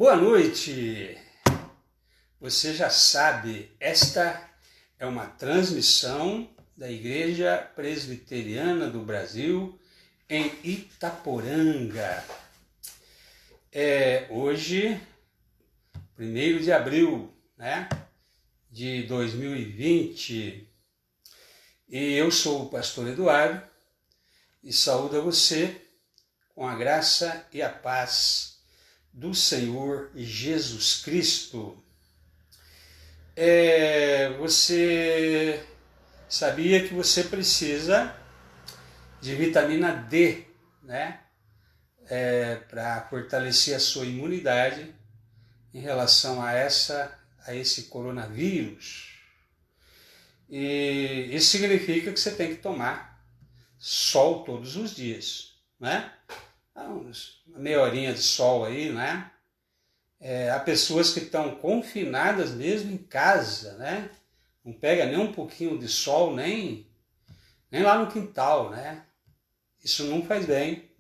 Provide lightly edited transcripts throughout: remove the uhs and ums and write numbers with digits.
Boa noite! Você já sabe, esta é uma transmissão da Igreja Presbiteriana do Brasil em Itaporanga. Hoje, 1º de abril, de 2020, e eu sou o pastor Eduardo e saúdo a você com a graça e a paz do Senhor Jesus Cristo. Você sabia que você precisa de vitamina D, para fortalecer a sua imunidade em relação a esse coronavírus. E isso significa que você tem que tomar sol todos os dias, Uma meia horinha de sol aí, há pessoas que estão confinadas mesmo em casa, Não pega nem um pouquinho de sol, nem lá no quintal, Isso não faz bem,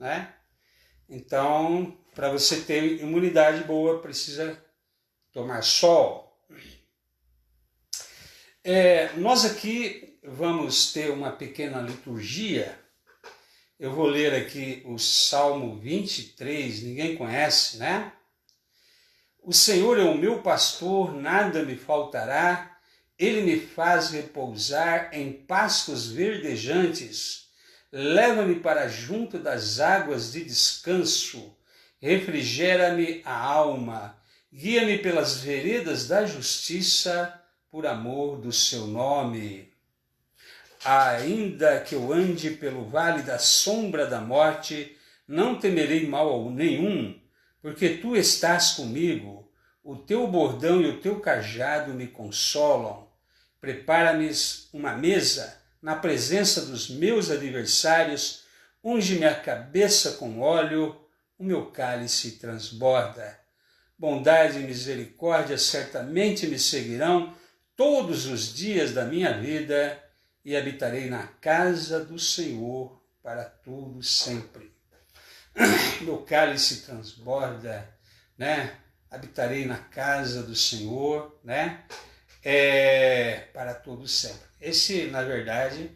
Então, para você ter imunidade boa, precisa tomar sol. Nós aqui vamos ter uma pequena liturgia. Eu vou ler aqui o Salmo 23, ninguém conhece, O Senhor é o meu pastor, nada me faltará, Ele me faz repousar em pastos verdejantes, leva-me para junto das águas de descanso, refrigera-me a alma, guia-me pelas veredas da justiça, por amor do seu nome. Ainda que eu ande pelo vale da sombra da morte, não temerei mal nenhum, porque tu estás comigo, o teu bordão e o teu cajado me consolam. Prepara-me uma mesa na presença dos meus adversários, unge-me a cabeça com óleo, o meu cálice transborda. Bondade e misericórdia certamente me seguirão todos os dias da minha vida, e habitarei na casa do Senhor para todo sempre. Meu cálice transborda, Habitarei na casa do Senhor, para todo sempre. Esse, na verdade,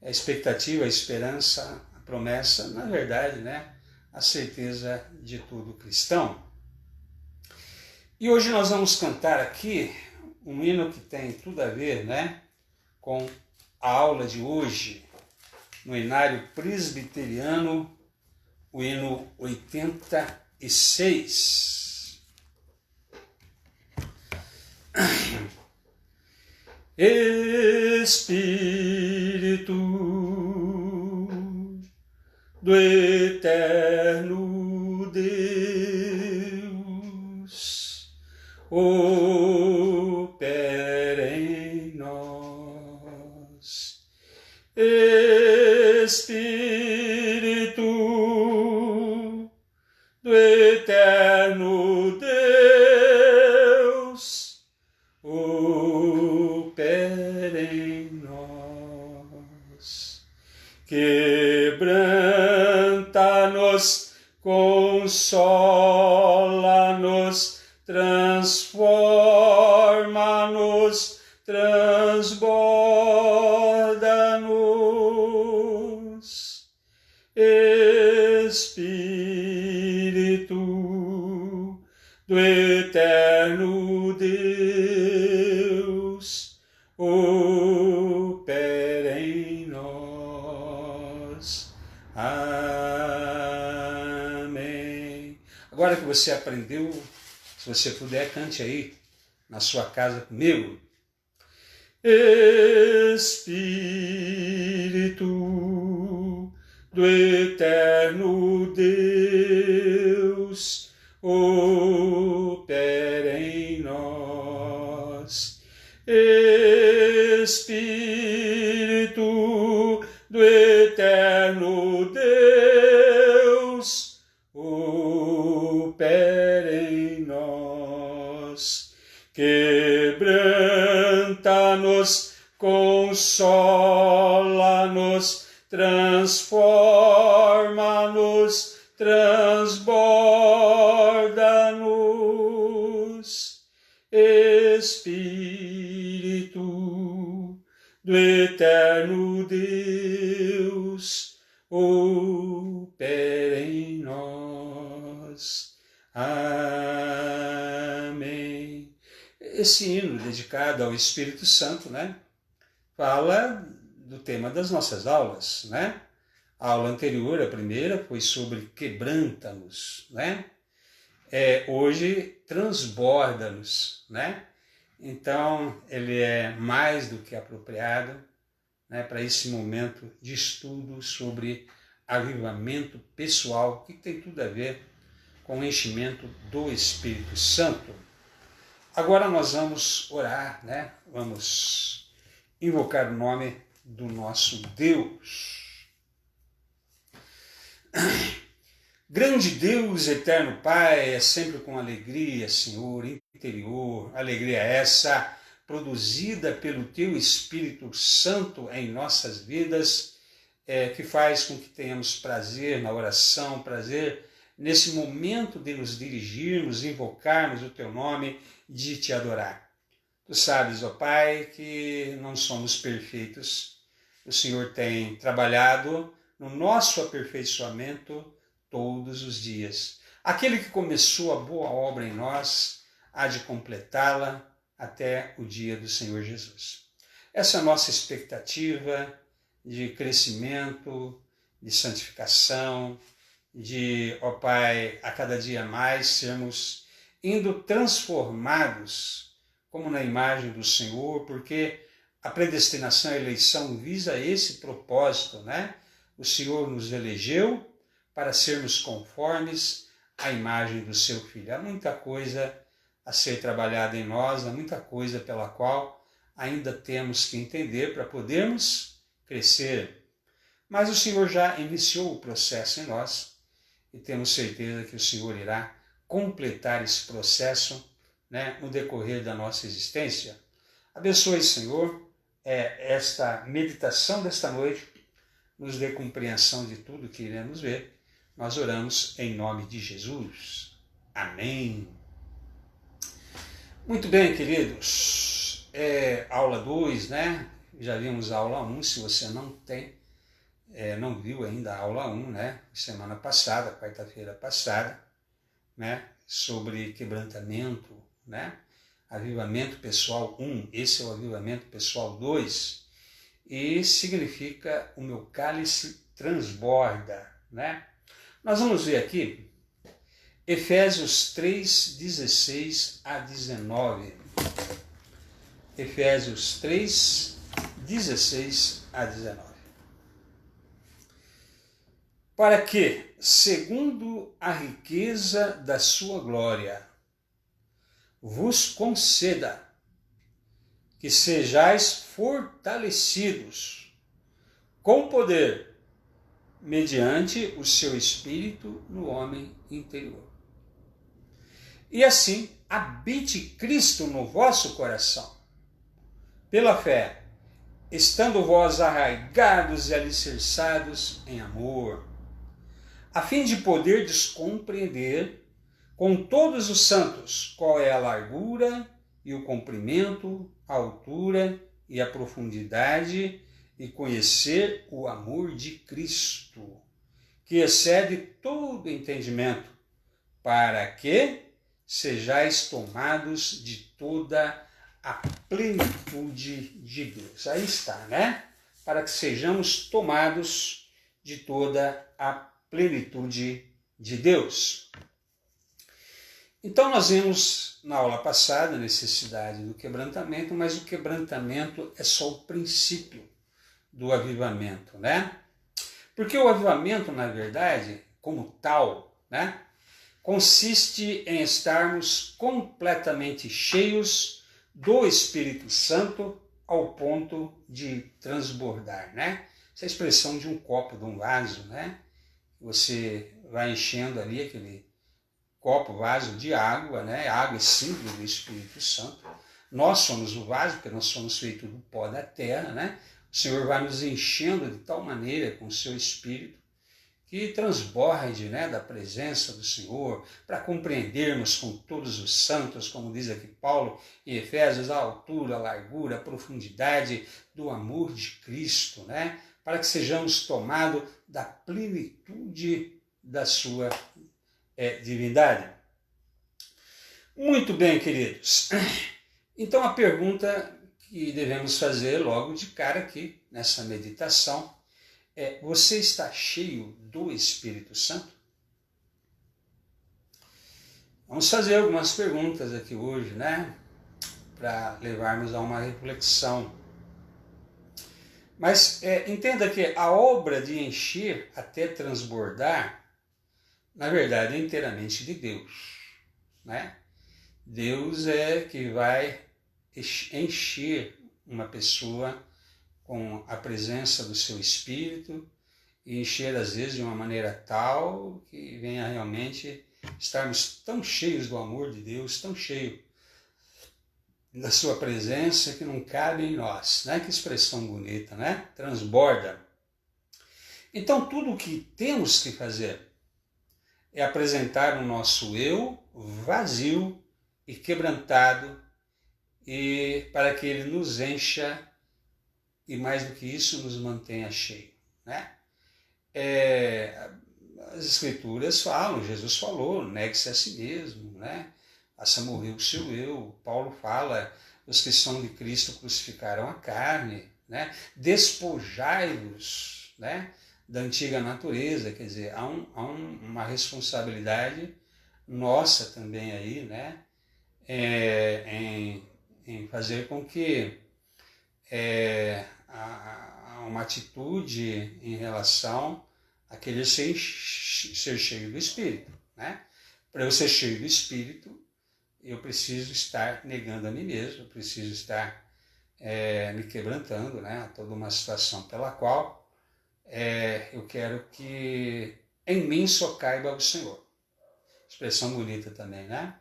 é a expectativa, a esperança, a promessa, na verdade, a certeza de todo cristão. E hoje nós vamos cantar aqui um hino que tem tudo a ver, com a aula de hoje, no Inário Presbiteriano, o hino 86. Espírito do eterno Deus, opera em nós. Espírito do eterno Deus, opera em nós. Quebranta-nos, consola-nos, transforma-nos, transborda-nos. Espírito do eterno Deus, opera em nós. Amém. Agora que você aprendeu, se você puder, cante aí na sua casa comigo. Espírito do eterno Deus, opera em nós. Espírito do eterno Deus, opera em nós. Quebranta-nos, consola-nos, transforma-nos, transborda-nos. Espírito do eterno Deus, opera em nós. Amém. Esse hino dedicado ao Espírito Santo, né, fala do tema das nossas aulas, né? A aula anterior, a primeira, foi sobre quebranta-nos, né? Hoje, transborda-nos, né? Então, ele é mais do que apropriado, né, para esse momento de estudo sobre avivamento pessoal, que tem tudo a ver com o enchimento do Espírito Santo. Agora nós vamos orar, né? Vamos invocar o nome do nosso Deus. Grande Deus, eterno Pai, é sempre com alegria, Senhor, interior, alegria essa produzida pelo Teu Espírito Santo em nossas vidas, que faz com que tenhamos prazer na oração, prazer nesse momento de nos dirigirmos, invocarmos o Teu nome, de Te adorar. Tu sabes, ó Pai, que não somos perfeitos. O Senhor tem trabalhado no nosso aperfeiçoamento todos os dias. Aquele que começou a boa obra em nós, há de completá-la até o dia do Senhor Jesus. Essa é a nossa expectativa de crescimento, de santificação, de, ó Pai, a cada dia mais sermos indo transformados como na imagem do Senhor, porque a predestinação e a eleição visa esse propósito, né? O Senhor nos elegeu para sermos conformes à imagem do seu Filho. Há muita coisa a ser trabalhada em nós, há muita coisa pela qual ainda temos que entender para podermos crescer. Mas o Senhor já iniciou o processo em nós e temos certeza que o Senhor irá completar esse processo, né, no decorrer da nossa existência. Abençoe, Senhor, esta meditação desta noite, nos dê compreensão de tudo que iremos ver. Nós oramos em nome de Jesus. Amém. Muito bem, queridos. Aula 2, né? Já vimos a aula 1, se você não viu ainda a aula 1, né? Semana passada, quarta-feira passada, né? Sobre quebrantamento, né? Avivamento pessoal 1, esse é o avivamento pessoal 2, e significa o meu cálice transborda, né? Nós vamos ver aqui Efésios 3, 16 a 19. Efésios 3, 16 a 19. Para que, segundo a riqueza da sua glória, vos conceda que sejais fortalecidos com poder, mediante o seu Espírito no homem interior. E assim habite Cristo no vosso coração, pela fé, estando vós arraigados e alicerçados em amor, a fim de poderdes compreender com todos os santos qual é a largura e o comprimento, a altura e a profundidade, e conhecer o amor de Cristo, que excede todo entendimento, para que sejais tomados de toda a plenitude de Deus. Aí está, né? Para que sejamos tomados de toda a plenitude de Deus. Então nós vimos na aula passada a necessidade do quebrantamento, mas o quebrantamento é só o princípio do avivamento, né? Porque o avivamento, na verdade, como tal, né, consiste em estarmos completamente cheios do Espírito Santo ao ponto de transbordar, né? Essa é a expressão de um copo, de um vaso, né? Você vai enchendo ali aquele copo, vaso de água, né? A água é símbolo do Espírito Santo. Nós somos o vaso, porque nós somos feitos do pó da terra, né? O Senhor vai nos enchendo de tal maneira com o seu Espírito que transborde, né, da presença do Senhor, para compreendermos com todos os santos, como diz aqui Paulo em Efésios, a altura, a largura, a profundidade do amor de Cristo, né, para que sejamos tomados da plenitude da sua divindade. Muito bem, queridos. Então a pergunta que devemos fazer logo de cara aqui, nessa meditação, você está cheio do Espírito Santo? Vamos fazer algumas perguntas aqui hoje, né? Para levarmos a uma reflexão. Mas entenda que a obra de encher até transbordar, na verdade, é inteiramente de Deus, né? Deus é que vai encher uma pessoa com a presença do seu Espírito e encher às vezes de uma maneira tal que venha realmente estarmos tão cheios do amor de Deus, tão cheios da sua presença que não cabe em nós, né? Que expressão bonita, né? Transborda. Então tudo o que temos que fazer é apresentar o nosso eu vazio e quebrantado e para que ele nos encha e mais do que isso nos mantenha cheio, né? As Escrituras falam, Jesus falou, negue-se a si mesmo, né? Faça morrer o seu eu. Paulo fala, os que são de Cristo crucificaram a carne, né? Despojai-vos, né, da antiga natureza, quer dizer, há uma responsabilidade nossa também aí, né? Em fazer com que uma atitude em relação a querer ser cheio do Espírito, né? Para eu ser cheio do Espírito, eu preciso estar negando a mim mesmo, eu preciso estar me quebrantando, né? A toda uma situação pela qual eu quero que em mim só caiba o Senhor. Expressão bonita também, né?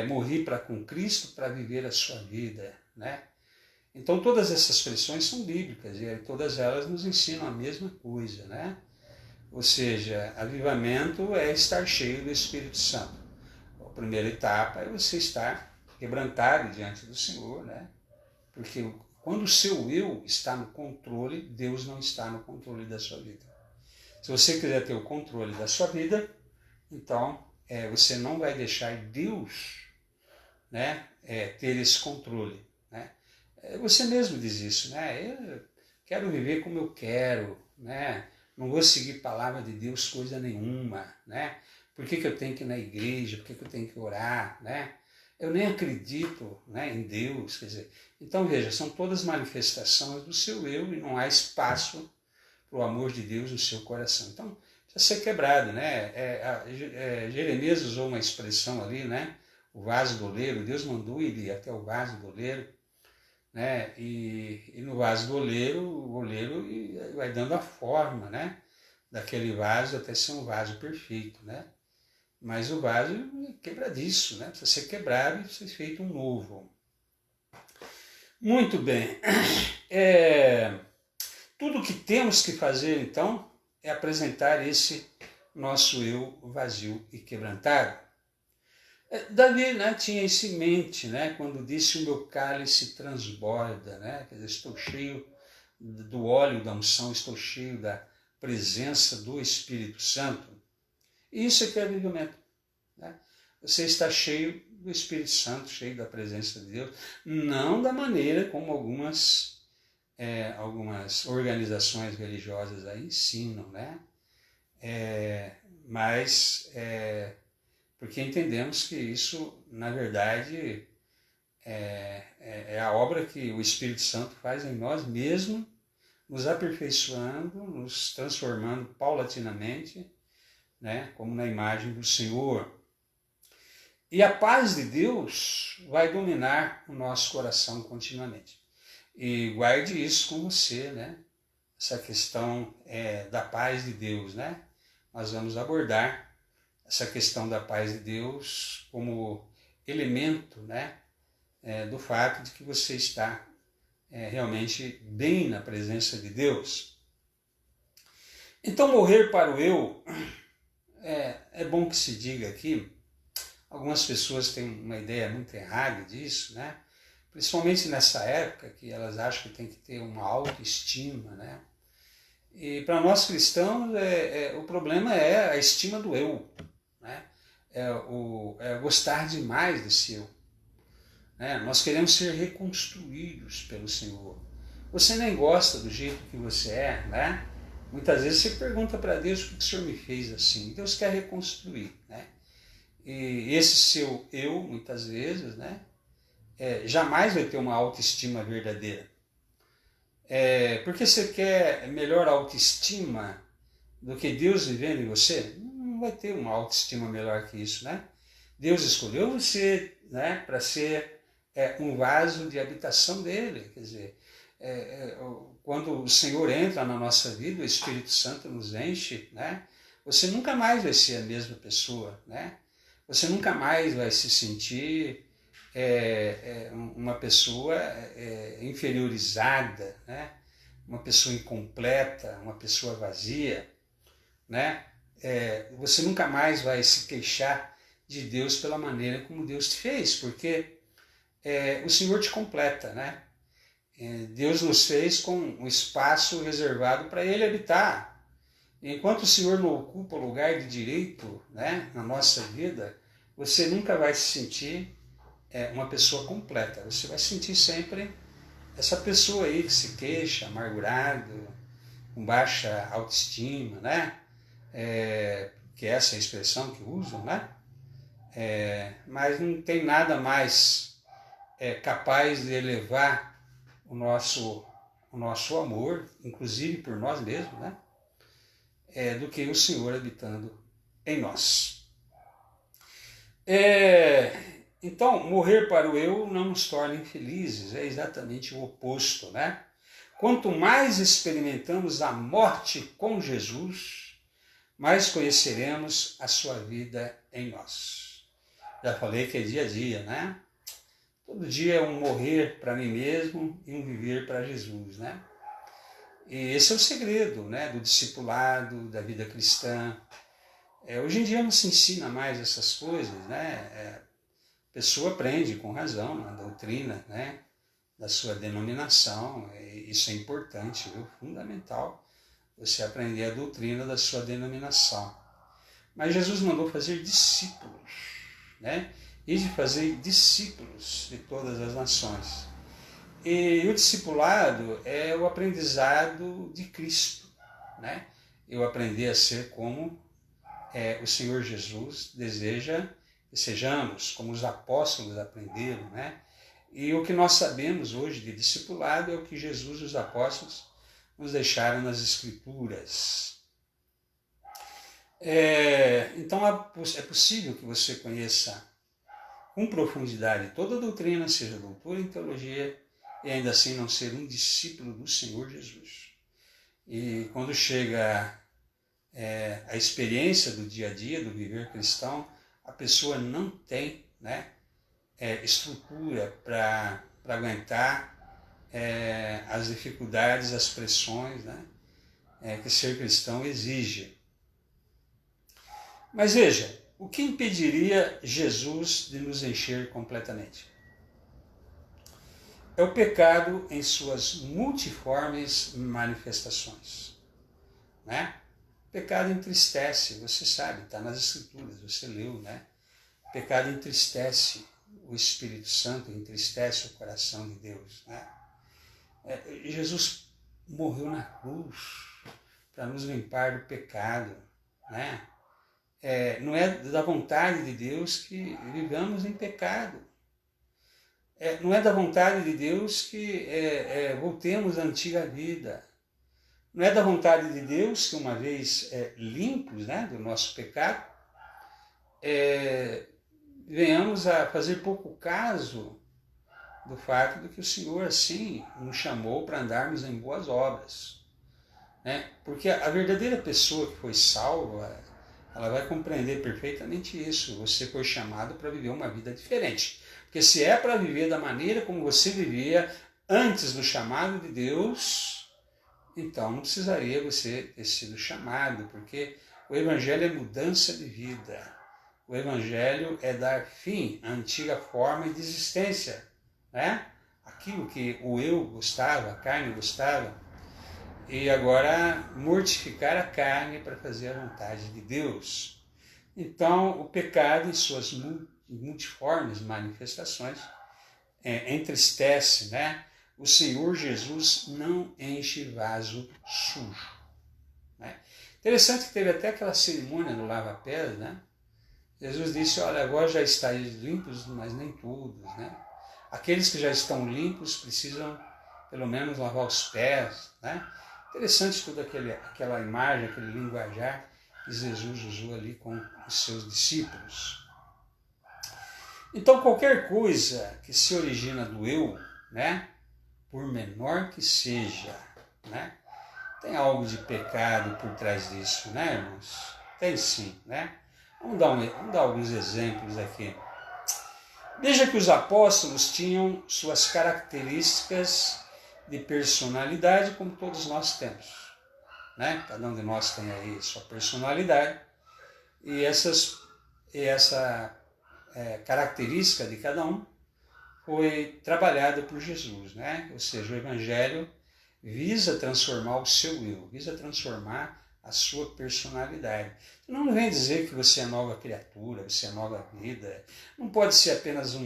Morri com Cristo para viver a sua vida, né? Então todas essas expressões são bíblicas e todas elas nos ensinam a mesma coisa, né? Ou seja, avivamento é estar cheio do Espírito Santo. A primeira etapa é você estar quebrantado diante do Senhor, né? Porque quando o seu eu está no controle, Deus não está no controle da sua vida. Se você quiser ter o controle da sua vida, então você não vai deixar Deus, né, ter esse controle, né? Você mesmo diz isso, né? Eu quero viver como eu quero, né? Não vou seguir palavra de Deus coisa nenhuma, né? Por que eu tenho que ir na igreja? Por que eu tenho que orar, né? Eu nem acredito, né, em Deus, quer dizer. Então veja, são todas manifestações do seu eu e não há espaço para o amor de Deus no seu coração. Então precisa ser quebrado, né? Jeremias usou uma expressão ali, né? O vaso do oleiro, Deus mandou ele ir até o vaso do oleiro, né? E no vaso do oleiro, o oleiro vai dando a forma, né, daquele vaso até ser um vaso perfeito, né? Mas o vaso é quebradiço, né? Precisa ser quebrado e precisa ser feito um novo. Muito bem. Tudo que temos que fazer, então, é apresentar esse nosso eu vazio e quebrantado. Davi, né, tinha isso em mente, né, quando disse o meu cálice transborda, né, quer dizer, estou cheio do óleo da unção, estou cheio da presença do Espírito Santo. E isso é que é avivamento, né? Você está cheio do Espírito Santo, cheio da presença de Deus, não da maneira como algumas organizações religiosas aí ensinam, né? Porque entendemos que isso, na verdade, é a obra que o Espírito Santo faz em nós mesmo, nos aperfeiçoando, nos transformando paulatinamente, né, como na imagem do Senhor. E a paz de Deus vai dominar o nosso coração continuamente. E guarde isso com você, né? Essa questão da paz de Deus, né? Nós vamos abordar essa questão da paz de Deus como elemento, né, do fato de que você está realmente bem na presença de Deus. Então, morrer para o eu, é bom que se diga aqui, algumas pessoas têm uma ideia muito errada disso, né? Principalmente nessa época que elas acham que tem que ter uma autoestima, né? E para nós cristãos, o problema é a estima do eu, né? É gostar demais desse eu. Né? Nós queremos ser reconstruídos pelo Senhor. Você nem gosta do jeito que você é, né? Muitas vezes você pergunta para Deus o que o Senhor me fez assim. Deus quer reconstruir, né? E esse seu eu, muitas vezes, né? Jamais vai ter uma autoestima verdadeira. Porque você quer melhor autoestima do que Deus vivendo em você? Não vai ter uma autoestima melhor que isso, né? Deus escolheu você, né, para ser um vaso de habitação dele. Quer dizer, quando o Senhor entra na nossa vida, o Espírito Santo nos enche, né? Você nunca mais vai ser a mesma pessoa, né? Você nunca mais vai se sentir uma pessoa inferiorizada, né? Uma pessoa incompleta, uma pessoa vazia, né? Você nunca mais vai se queixar de Deus pela maneira como Deus te fez, porque o Senhor te completa, né? Deus nos fez com um espaço reservado para Ele habitar. Enquanto o Senhor não ocupa o lugar de direito, né, na nossa vida, você nunca vai se sentir uma pessoa completa. Você vai sentir sempre essa pessoa aí que se queixa, amargurado, com baixa autoestima, né? Que é essa expressão que usam, né? Mas não tem nada mais capaz de elevar o nosso amor, inclusive por nós mesmos, né? Do que o Senhor habitando em nós. Então, morrer para o eu não nos torna infelizes, é exatamente o oposto, né? Quanto mais experimentamos a morte com Jesus, mais conheceremos a sua vida em nós. Já falei que é dia a dia, né? Todo dia é um morrer para mim mesmo e um viver para Jesus, né? E esse é o segredo, né, do discipulado, da vida cristã. Hoje em dia não se ensina mais essas coisas, né? A pessoa aprende com razão na doutrina, né, da sua denominação. Isso é importante, viu? Fundamental você aprender a doutrina da sua denominação. Mas Jesus mandou fazer discípulos, né? E de fazer discípulos de todas as nações. E o discipulado é o aprendizado de Cristo, né? Eu aprender a ser como o Senhor Jesus deseja que sejamos, como os apóstolos aprenderam, né? E o que nós sabemos hoje de discipulado é o que Jesus e os apóstolos nos deixaram nas Escrituras. Então é possível que você conheça com profundidade toda a doutrina, seja doutora em teologia, e ainda assim não ser um discípulo do Senhor Jesus. E quando chega a experiência do dia a dia, do viver cristão, a pessoa não tem, né, estrutura para aguentar as dificuldades, as pressões, né, que ser cristão exige. Mas veja, o que impediria Jesus de nos encher completamente? É o pecado em suas multiformes manifestações, né? O pecado entristece, você sabe, está nas Escrituras, você leu, né? O pecado entristece o Espírito Santo, entristece o coração de Deus, né? Jesus morreu na cruz para nos limpar do pecado, né? Não é da vontade de Deus que vivamos em pecado. Não é da vontade de Deus que voltemos à antiga vida. Não é da vontade de Deus que, uma vez limpos, né, do nosso pecado, venhamos a fazer pouco caso do fato de que o Senhor, assim, nos chamou para andarmos em boas obras. Né? Porque a verdadeira pessoa que foi salva, ela vai compreender perfeitamente isso. Você foi chamado para viver uma vida diferente. Porque se é para viver da maneira como você vivia antes do chamado de Deus, então não precisaria você ter sido chamado, porque o Evangelho é mudança de vida. O Evangelho é dar fim à antiga forma de existência, né? Aquilo que o eu gostava, a carne gostava, e agora mortificar a carne para fazer a vontade de Deus. Então, o pecado, em suas multiformes manifestações, entristece, né? O Senhor Jesus não enche vaso sujo. Né? Interessante que teve até aquela cerimônia do lava-pés, né? Jesus disse, olha, agora já estáis limpos, mas nem todos, né? Aqueles que já estão limpos precisam, pelo menos, lavar os pés, né? Interessante toda aquela imagem, aquele linguajar que Jesus usou ali com os seus discípulos. Então, qualquer coisa que se origina do eu, né? Por menor que seja, né? Tem algo de pecado por trás disso, né, irmãos? Tem sim, né? Vamos dar alguns exemplos aqui. Veja que os apóstolos tinham suas características de personalidade, como todos nós temos, né? Cada um de nós tem aí sua personalidade, e essa característica de cada um foi trabalhada por Jesus, né? Ou seja, o Evangelho visa transformar o seu eu, visa transformar a sua personalidade. Não vem dizer que você é nova criatura, você é nova vida. Não pode ser apenas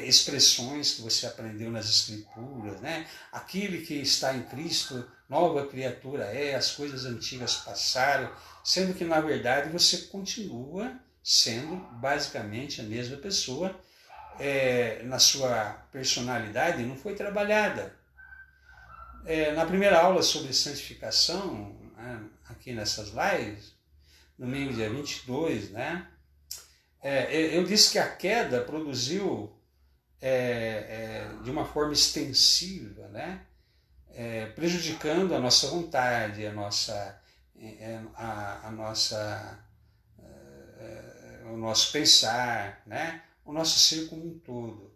expressões que você aprendeu nas Escrituras, né? Aquele que está em Cristo, nova criatura é, as coisas antigas passaram, sendo que, na verdade, você continua sendo basicamente a mesma pessoa, na sua personalidade não foi trabalhada. Na primeira aula sobre santificação, aqui nessas lives, domingo dia 22, né, eu disse que a queda produziu de uma forma extensiva, né, prejudicando a nossa vontade, o nosso pensar, né, o nosso ser como um todo.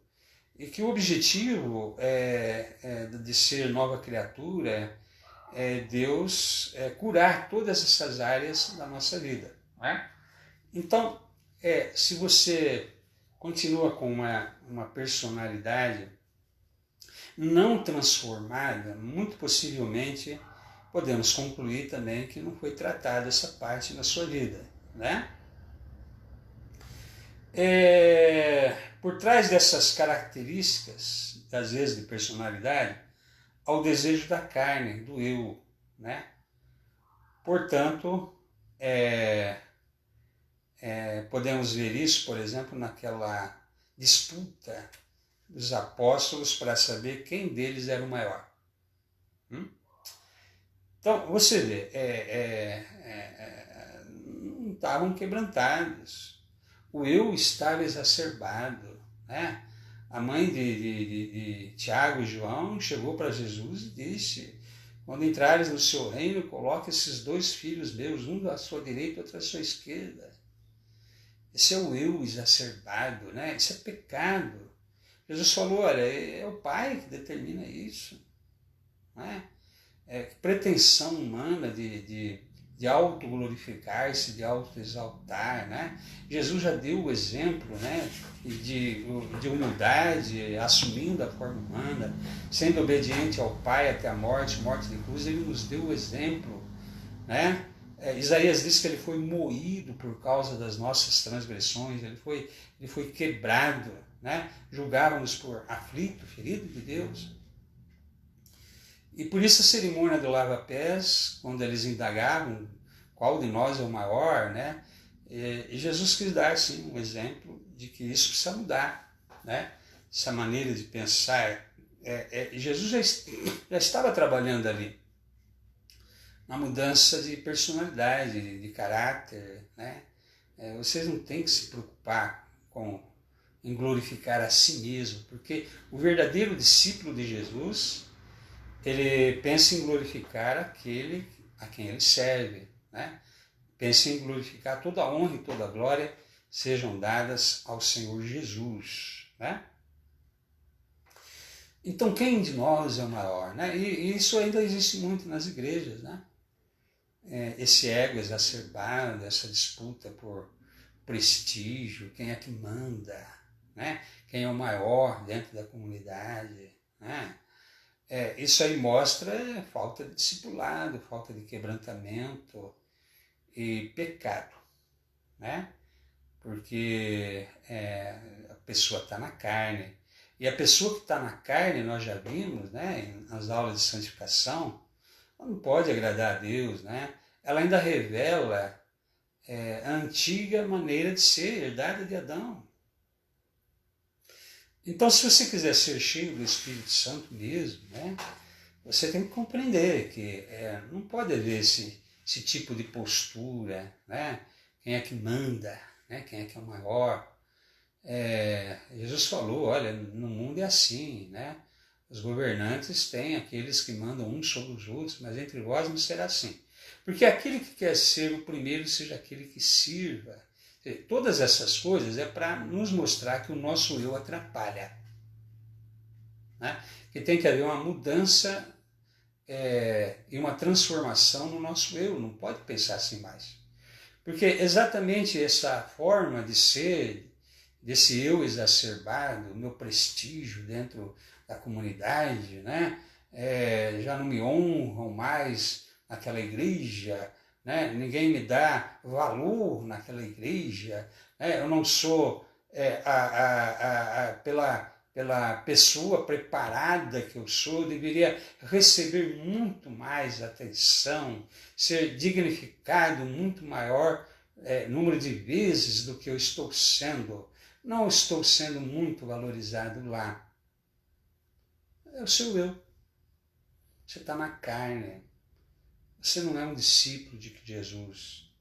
E que o objetivo de ser nova criatura é Deus curar todas essas áreas da nossa vida. Né? Então, se você continua com uma personalidade não transformada, muito possivelmente podemos concluir também que não foi tratada essa parte na sua vida. Né? Por trás dessas características, às vezes de personalidade, há o desejo da carne, do eu, né? Portanto, podemos ver isso, por exemplo, naquela disputa dos apóstolos para saber quem deles era o maior. Então, você vê, não estavam quebrantados. O eu estava exacerbado, né? A mãe de Tiago e João chegou para Jesus e disse, quando entrares no seu reino, coloque esses 2 filhos meus, um à sua direita e outro à sua esquerda. Esse é o eu exacerbado, né? Isso é pecado. Jesus falou, olha, é o Pai que determina isso. Né? Pretensão humana de auto-glorificar-se, de auto-exaltar, né? Jesus já deu o exemplo, né, de humildade, assumindo a forma humana, sendo obediente ao Pai até a morte de cruz, ele nos deu o exemplo, né? Isaías diz que ele foi moído por causa das nossas transgressões, ele foi quebrado, né? Julgávamos por aflito, ferido de Deus. E por isso a cerimônia do lava-pés, quando eles indagavam qual de nós é o maior, né? E Jesus quis dar, sim, um exemplo de que isso precisa mudar, né? Essa maneira de pensar. Jesus já estava trabalhando ali, na mudança de personalidade, de caráter, né? Vocês não têm que se preocupar em glorificar a si mesmo, porque o verdadeiro discípulo de Jesus, ele pensa em glorificar aquele a quem ele serve, né? Pensa em glorificar toda a honra e toda a glória sejam dadas ao Senhor Jesus, né? Então, quem de nós é o maior? Né? E isso ainda existe muito nas igrejas, né? Esse ego exacerbado, essa disputa por prestígio, quem é que manda, né? Quem é o maior dentro da comunidade, né? Isso aí mostra falta de discipulado, falta de quebrantamento e pecado, né? Porque a pessoa está na carne. E a pessoa que está na carne, nós já vimos, né, nas aulas de santificação, ela não pode agradar a Deus, né? Ela ainda revela a antiga maneira de ser, herdada de Adão. Então, se você quiser ser cheio do Espírito Santo mesmo, né, você tem que compreender que não pode haver esse tipo de postura, né? Quem é que manda, né? Quem é que é o maior. Jesus falou, olha, no mundo é assim, né? Os governantes têm aqueles que mandam uns sobre os outros, mas entre vós não será assim. Porque aquele que quer ser o primeiro seja aquele que sirva. Todas essas coisas é para nos mostrar que o nosso eu atrapalha, né? Que tem que haver uma mudança e uma transformação no nosso eu, não pode pensar assim mais. Porque exatamente essa forma de ser, desse eu exacerbado, o meu prestígio dentro da comunidade, né? Já não me honram mais naquela igreja, né? Ninguém me dá valor naquela igreja, né? Eu não sou pela pessoa preparada que eu sou, eu deveria receber muito mais atenção, ser dignificado muito maior número de vezes do que eu estou sendo. Não estou sendo muito valorizado lá. É o seu eu. Você está na carne. Você não é um discípulo de Jesus.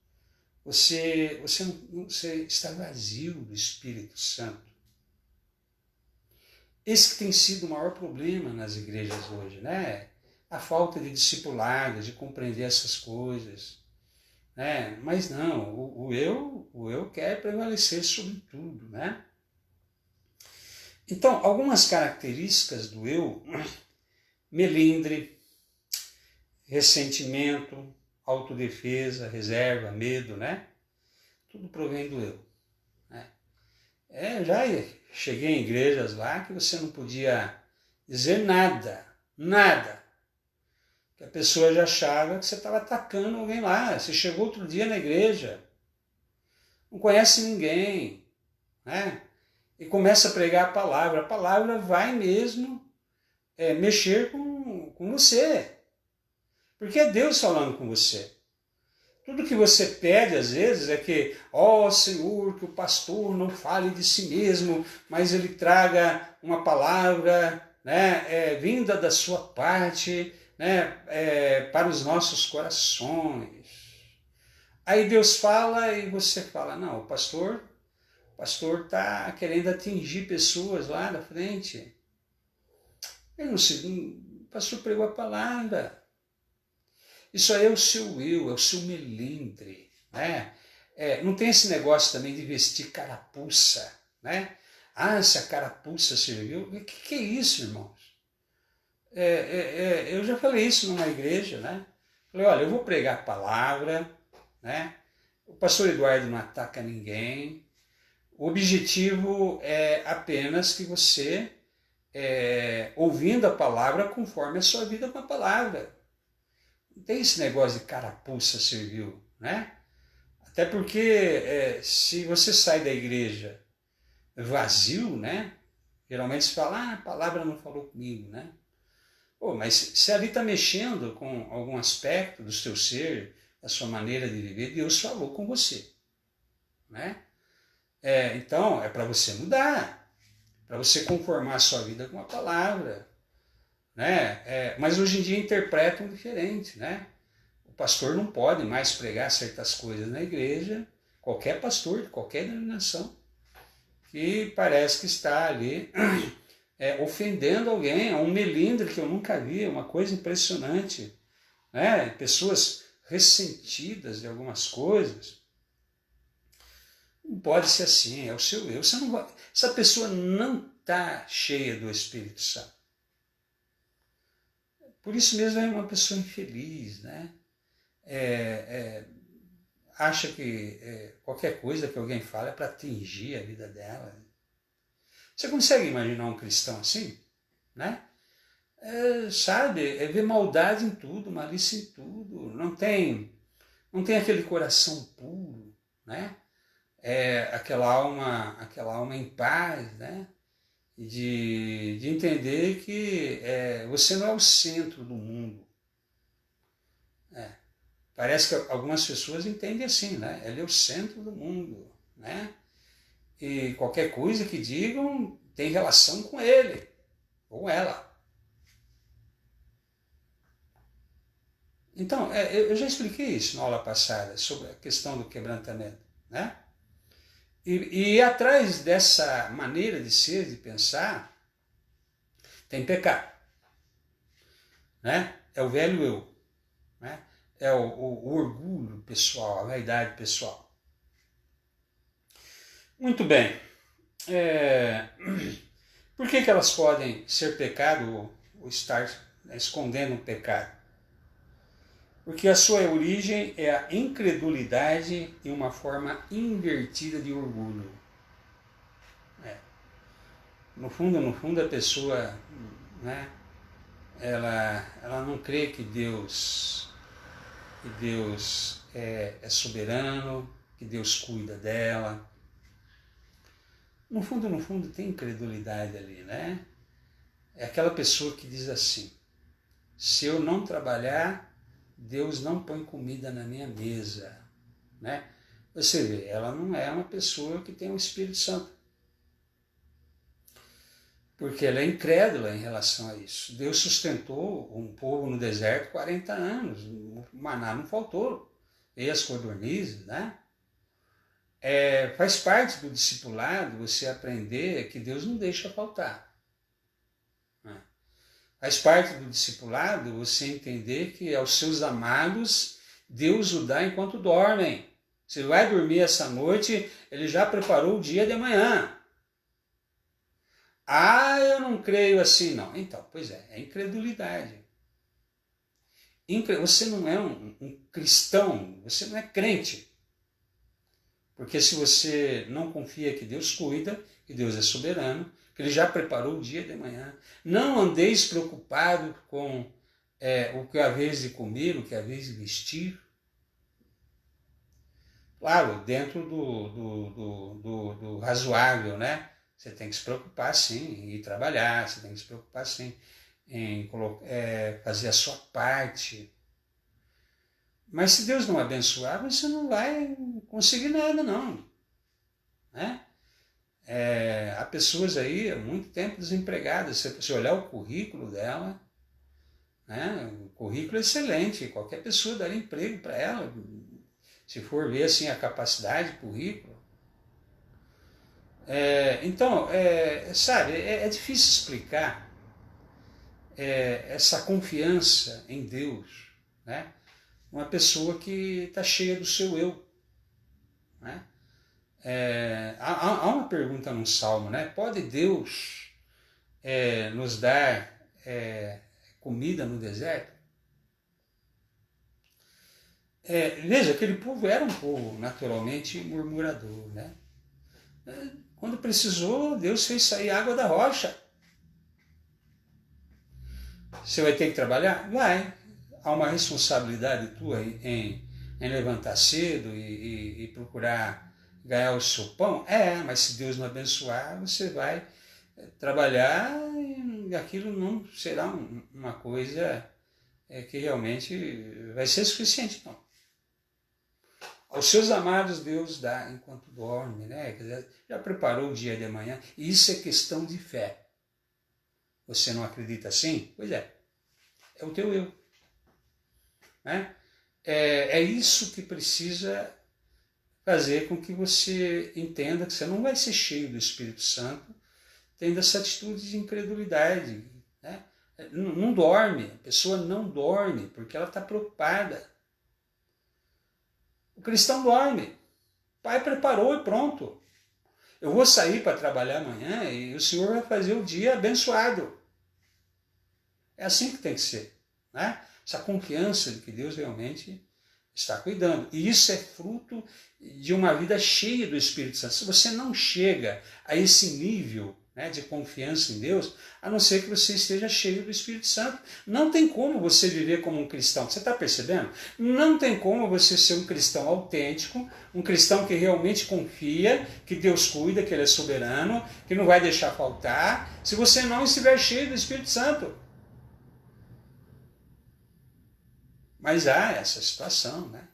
Você está vazio do Espírito Santo. Esse que tem sido o maior problema nas igrejas hoje, né? A falta de discipulado, de compreender essas coisas, né? Mas não, o eu quer prevalecer sobre tudo, né? Então, algumas características do eu: melindre, ressentimento, autodefesa, reserva, medo, né? Tudo provém do eu, né? Já cheguei em igrejas lá que você não podia dizer nada, nada. Que a pessoa já achava que você estava atacando alguém lá. Você chegou outro dia na igreja, não conhece ninguém, né? E começa a pregar a palavra vai mesmo mexer com você. Porque é Deus falando com você. Tudo que você pede, às vezes, é que, Senhor, que o pastor não fale de si mesmo, mas ele traga uma palavra, né, vinda da sua parte, né, para os nossos corações. Aí Deus fala e você fala, não, o pastor está querendo atingir pessoas lá na frente. Eu não sei, o pastor pregou a palavra. Isso aí é o seu eu, é o seu melindre, né? Não tem esse negócio também de vestir carapuça, né? Se a carapuça serviu. O que é isso, irmãos? Eu já falei isso numa igreja, né? Falei, olha, eu vou pregar a palavra, né? O pastor Eduardo não ataca ninguém. O objetivo é apenas que você, ouvindo a palavra, conforme a sua vida com a palavra. Não tem esse negócio de carapuça serviu, né? Até porque se você sai da igreja vazio, né? Geralmente se fala, a palavra não falou comigo, né? Mas se ali está mexendo com algum aspecto do seu ser, da sua maneira de viver, Deus falou com você, né? Então, é para você mudar, para você conformar a sua vida com a palavra, né? Mas hoje em dia interpretam diferente, né? O pastor não pode mais pregar certas coisas na igreja, qualquer pastor de qualquer denominação, que parece que está ali ofendendo alguém, é um melindre que eu nunca vi, uma coisa impressionante, né? Pessoas ressentidas de algumas coisas. Não pode ser assim, é o seu eu. Você não vai, essa pessoa não está cheia do Espírito Santo. Por isso mesmo é uma pessoa infeliz, né? Acha que qualquer coisa que alguém fala é para atingir a vida dela. Você consegue imaginar um cristão assim? Né? Sabe, vê maldade em tudo, malícia em tudo, não tem aquele coração puro, né? Aquela alma em paz, né? De entender que você não é o centro do mundo. Parece que algumas pessoas entendem assim, né? Ele é o centro do mundo, né? E qualquer coisa que digam tem relação com ele ou ela. Então, eu já expliquei isso na aula passada, sobre a questão do quebrantamento, né? E atrás dessa maneira de ser, de pensar, tem pecado, né? É o velho eu, né? É o orgulho pessoal, a vaidade pessoal. Muito bem. Por que elas podem ser pecado ou estar escondendo um pecado? Porque a sua origem é a incredulidade e uma forma invertida de orgulho. No fundo, a pessoa, né, ela não crê que Deus é soberano, que Deus cuida dela. No fundo, tem incredulidade ali, né? É aquela pessoa que diz assim: se eu não trabalhar, Deus não põe comida na minha mesa, né? Você vê, ela não é uma pessoa que tem o Espírito Santo, porque ela é incrédula em relação a isso. Deus sustentou um povo no deserto 40 anos, o maná não faltou, e as codornizes, né? Faz parte do discipulado você aprender que Deus não deixa faltar. Né? Faz parte do discipulado você entender que aos seus amados Deus o dá enquanto dormem. Você vai dormir essa noite, ele já preparou o dia de amanhã. Eu não creio assim, não. Então, pois é incredulidade. Você não é um cristão, você não é crente. Porque se você não confia que Deus cuida, que Deus é soberano, que Ele já preparou o dia de manhã, não andeis preocupado com o que é a vez de comer, o que é a vez de vestir. Claro, dentro do razoável, né? Você tem que se preocupar sim em ir trabalhar, você tem que se preocupar sim em fazer a sua parte. Mas se Deus não abençoar, você não vai conseguir nada, não. Né? Há pessoas aí há muito tempo desempregadas. Se você olhar o currículo dela, né? O currículo é excelente, qualquer pessoa daria emprego para ela, se for ver assim a capacidade de currículo. Então, sabe, é difícil explicar essa confiança em Deus, né? Uma pessoa que está cheia do seu eu. Né? Há uma pergunta no Salmo, né? Pode Deus nos dar comida no deserto? Veja, aquele povo era um povo naturalmente murmurador, né? Quando precisou, Deus fez sair água da rocha. Você vai ter que trabalhar? Vai. Há uma responsabilidade tua em levantar cedo e procurar ganhar o seu pão? Mas se Deus não abençoar, você vai trabalhar e aquilo não será uma coisa que realmente vai ser suficiente, não. Aos seus amados Deus dá enquanto dorme, né? Quer dizer, já preparou o dia de amanhã. E isso é questão de fé. Você não acredita assim? Pois é o teu eu. Né? É isso que precisa fazer com que você entenda que você não vai ser cheio do Espírito Santo tendo essa atitude de incredulidade. Né? Não dorme, a pessoa não dorme porque ela está preocupada. O cristão dorme. O pai preparou e pronto. Eu vou sair para trabalhar amanhã e o Senhor vai fazer o dia abençoado. É assim que tem que ser. né? Essa confiança de que Deus realmente está cuidando. E isso é fruto de uma vida cheia do Espírito Santo. Se você não chega a esse nível, né, de confiança em Deus, a não ser que você esteja cheio do Espírito Santo. Não tem como você viver como um cristão. Você está percebendo? Não tem como você ser um cristão autêntico, um cristão que realmente confia, que Deus cuida, que Ele é soberano, que não vai deixar faltar, se você não estiver cheio do Espírito Santo. Mas há essa situação, né?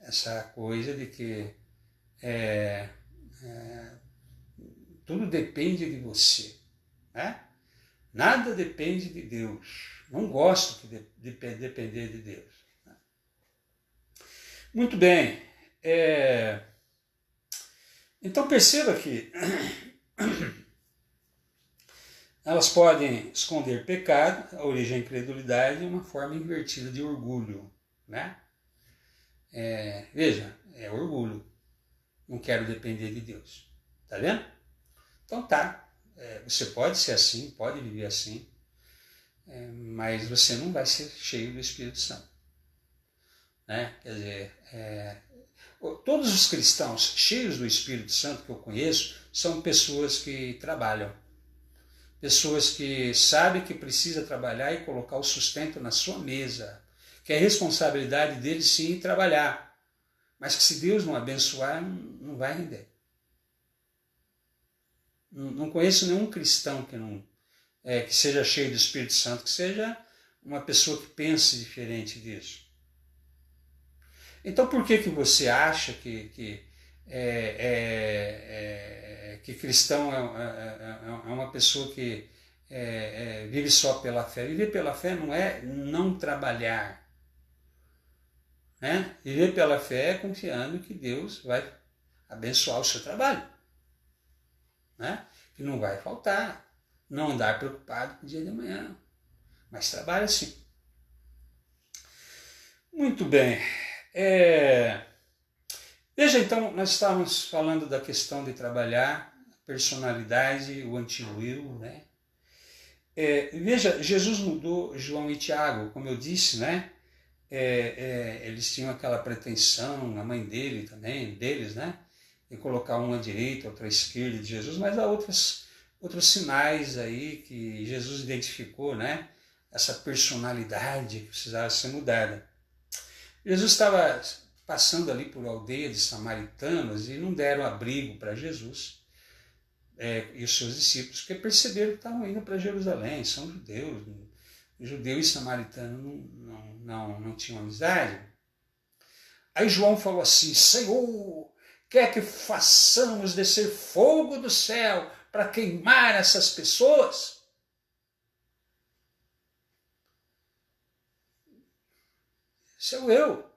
Essa coisa de que tudo depende de você, né? Nada depende de Deus. Não gosto de depender de Deus. Muito bem. Então perceba que elas podem esconder pecado, a origem da incredulidade, uma forma invertida de orgulho, né? Veja, é orgulho. Não quero depender de Deus. Tá vendo? Então tá. Você pode ser assim, pode viver assim, mas você não vai ser cheio do Espírito Santo, né? Quer dizer, todos os cristãos cheios do Espírito Santo que eu conheço são pessoas que trabalham, pessoas que sabem que precisa trabalhar e colocar o sustento na sua mesa, que é responsabilidade deles sim trabalhar, mas que se Deus não abençoar, não vai render. Não conheço nenhum cristão que seja cheio do Espírito Santo, que seja uma pessoa que pense diferente disso. Então por que você acha que cristão é uma pessoa que vive só pela fé? Viver pela fé não é não trabalhar, né? Viver pela fé é confiando que Deus vai abençoar o seu trabalho, né? Que não vai faltar, não andar preocupado com o dia de amanhã, mas trabalha sim. Muito bem. Veja, então, nós estávamos falando da questão de trabalhar a personalidade, o anti-will, né? Veja, Jesus mudou João e Tiago, como eu disse, né? Eles tinham aquela pretensão, a mãe deles, né? De colocar um à direita, outro à esquerda de Jesus, mas há outros sinais aí que Jesus identificou, né? Essa personalidade que precisava ser mudada. Jesus estava passando ali por aldeia de samaritanos e não deram abrigo para Jesus e os seus discípulos, porque perceberam que estavam indo para Jerusalém, são judeus. Judeu e samaritano não tinham amizade. Aí João falou assim: Senhor, quer que façamos descer fogo do céu para queimar essas pessoas? Sou eu.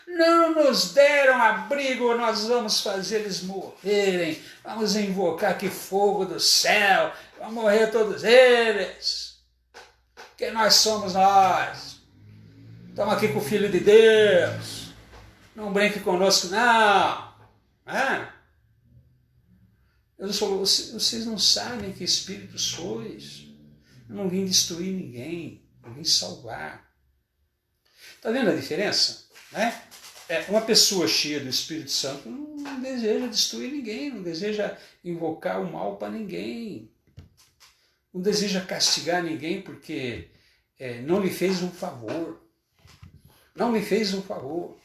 Não nos deram abrigo, nós vamos fazer eles morrerem, vamos invocar que fogo do céu, vão morrer todos eles. Quem nós somos nós? Estamos aqui com o Filho de Deus, não brinque conosco não. Deus falou: vocês não sabem que espírito sois, eu não vim destruir ninguém, eu vim salvar. Está vendo a diferença? Né? Uma pessoa cheia do Espírito Santo não deseja destruir ninguém, não deseja invocar o mal para ninguém, não deseja castigar ninguém porque não lhe fez um favor. Não lhe fez um favor.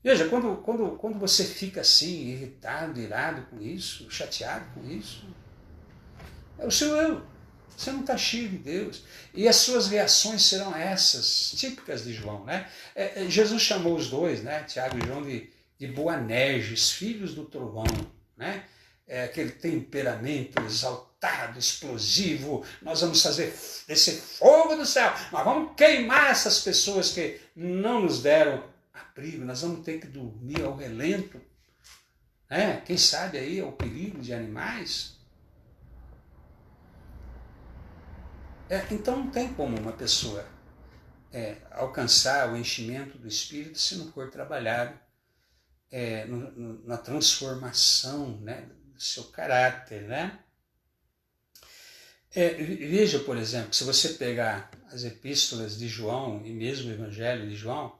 Veja, quando você fica assim, irritado, irado com isso, chateado com isso, é o seu eu. Você não está cheio de Deus. E as suas reações serão essas, típicas de João, né? Jesus chamou os dois, né? Tiago e João, de Boanerges, filhos do trovão, né? Aquele temperamento exaltado, explosivo. Nós vamos fazer descer fogo do céu. Nós vamos queimar essas pessoas que não nos deram abrigo. Nós vamos ter que dormir ao relento. Quem sabe aí é o perigo de animais. Então não tem como uma pessoa alcançar o enchimento do Espírito se não for trabalhado na transformação, né, do seu caráter, né? Veja, por exemplo, se você pegar as epístolas de João e mesmo o Evangelho de João,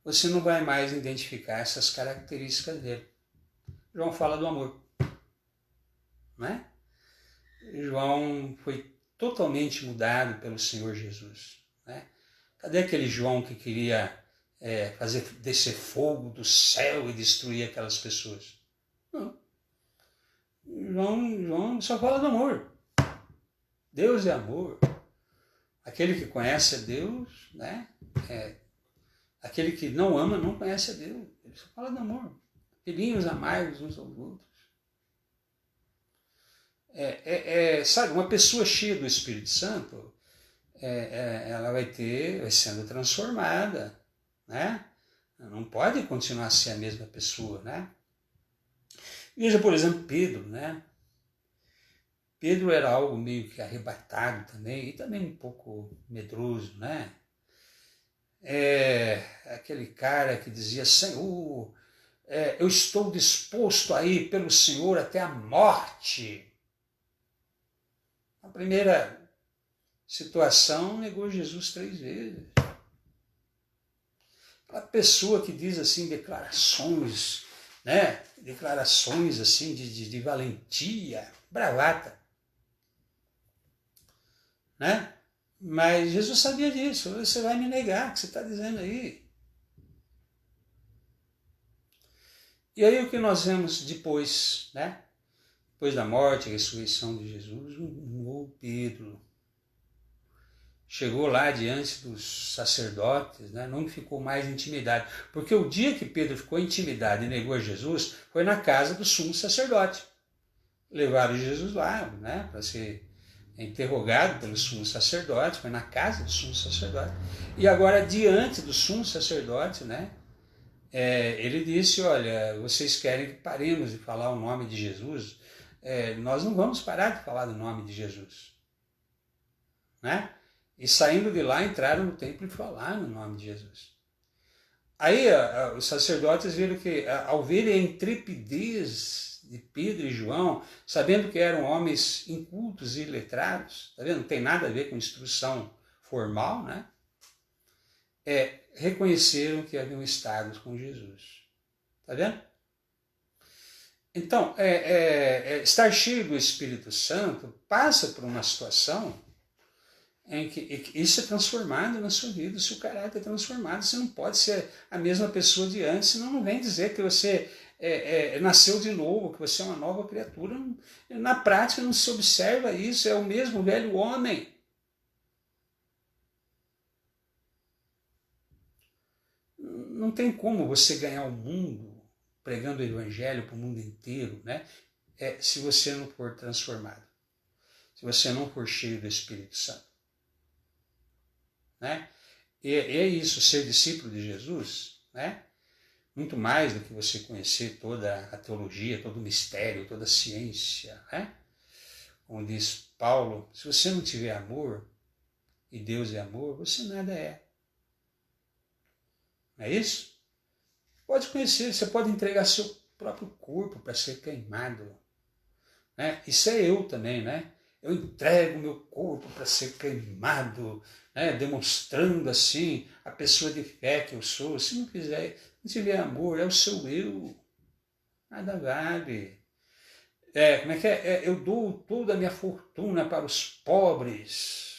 você não vai mais identificar essas características dele. João fala do amor, né? João foi totalmente mudado pelo Senhor Jesus, né? Cadê aquele João que queria fazer descer fogo do céu e destruir aquelas pessoas? Não. João só fala do amor. Deus é amor. Aquele que conhece a Deus, né? Aquele que não ama não conhece a Deus. Ele só fala do amor. Filhinhos amargos uns aos outros. Sabe, uma pessoa cheia do Espírito Santo, ela vai sendo transformada, né? Não pode continuar a ser a mesma pessoa, né? Veja, por exemplo, Pedro, né? Pedro era algo meio que arrebatado também, e também um pouco medroso, né? Aquele cara que dizia, Senhor, eu estou disposto a ir pelo Senhor até a morte. A primeira situação, negou Jesus 3 vezes. A pessoa que diz assim, declarações, né? Declarações assim de valentia, bravata, né? Mas Jesus sabia disso. Você vai me negar, o que você está dizendo aí? E aí o que nós vemos depois, né? Depois da morte e ressurreição de Jesus, um novo Pedro chegou lá diante dos sacerdotes, né? Não ficou mais intimidado. Porque o dia que Pedro ficou intimidado e negou a Jesus foi na casa do sumo sacerdote. Levaram Jesus lá, né? Para ser interrogado pelo sumo sacerdote, foi na casa do sumo sacerdote. E agora, diante do sumo sacerdote, né? Ele disse, olha, vocês querem que paremos de falar o nome de Jesus? Nós não vamos parar de falar do nome de Jesus, né? E saindo de lá, entraram no templo e falaram no nome de Jesus. Aí os sacerdotes viram que, ao verem a intrepidez de Pedro e João, sabendo que eram homens incultos e letrados, tá vendo? Não tem nada a ver com instrução formal, né? Reconheceram que haviam estado com Jesus. Tá vendo? Então, estar cheio do Espírito Santo passa por uma situação em que isso é transformado na sua vida, o seu caráter é transformado. Você não pode ser a mesma pessoa de antes, senão não vem dizer que você nasceu de novo, que você é uma nova criatura. Na prática não se observa isso, é o mesmo velho homem. Não tem como você ganhar o mundo pregando o evangelho para o mundo inteiro, né? Se você não for transformado, se você não for cheio do Espírito Santo. Né? E é isso, ser discípulo de Jesus, né? Muito mais do que você conhecer toda a teologia, todo o mistério, toda a ciência, né? Como diz Paulo, se você não tiver amor, e Deus é amor, você nada é. Não é isso? Pode conhecer, você pode entregar seu próprio corpo para ser queimado. Né? Isso é eu também, né? Eu entrego meu corpo para ser queimado, né? Demonstrando assim a pessoa de fé que eu sou. Se não quiser, não tiver amor, é o seu eu. Nada vale. Como é que é? Eu dou toda a minha fortuna para os pobres.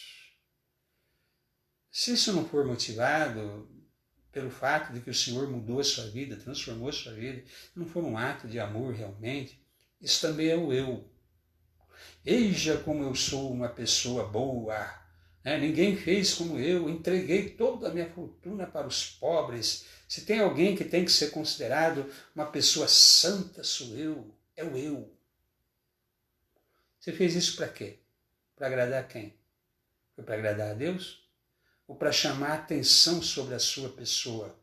Se isso não for motivado pelo fato de que o Senhor mudou a sua vida, transformou a sua vida, não for um ato de amor realmente, isso também é o eu. Eja como eu sou uma pessoa boa, né? Ninguém fez como eu, entreguei toda a minha fortuna para os pobres. Se tem alguém que tem que ser considerado uma pessoa santa, sou eu, é o eu. Você fez isso para quê? Para agradar quem? Foi para agradar a Deus? Ou para chamar a atenção sobre a sua pessoa?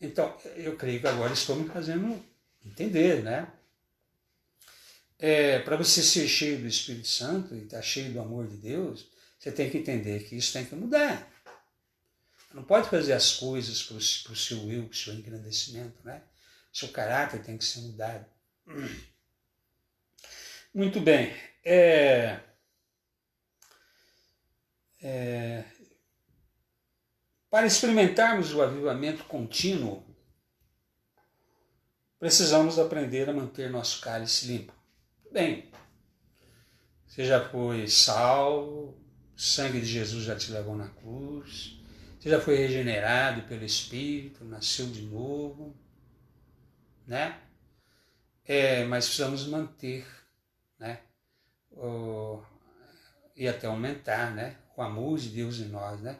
Então, eu creio que agora estou me fazendo entender, né? Para você ser cheio do Espírito Santo e estar cheio do amor de Deus, você tem que entender que isso tem que mudar. Não pode fazer as coisas para o seu eu, para o seu engrandecimento, né? Seu caráter tem que ser mudado. Muito bem. Para experimentarmos o avivamento contínuo, precisamos aprender a manter nosso cálice limpo. Bem, você já foi salvo, o sangue de Jesus já te levou na cruz, você já foi regenerado pelo Espírito, nasceu de novo, né? Mas precisamos manter, né? E até aumentar, né? O amor de Deus em nós, né?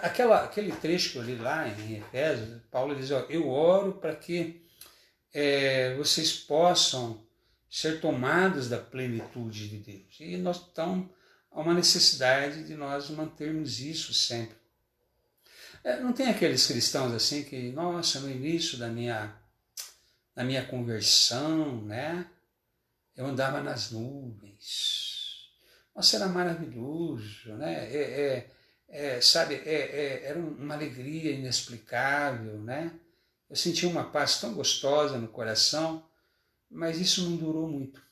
Aquele trecho que eu li lá em Efésios, Paulo diz, ó, eu oro para que vocês possam ser tomados da plenitude de Deus. E então há uma necessidade de nós mantermos isso sempre. Não tem aqueles cristãos assim que, nossa, no início da minha conversão, né? Eu andava nas nuvens. Nossa, era maravilhoso, né? Sabe, era uma alegria inexplicável, né? Eu sentia uma paz tão gostosa no coração, mas isso não durou muito.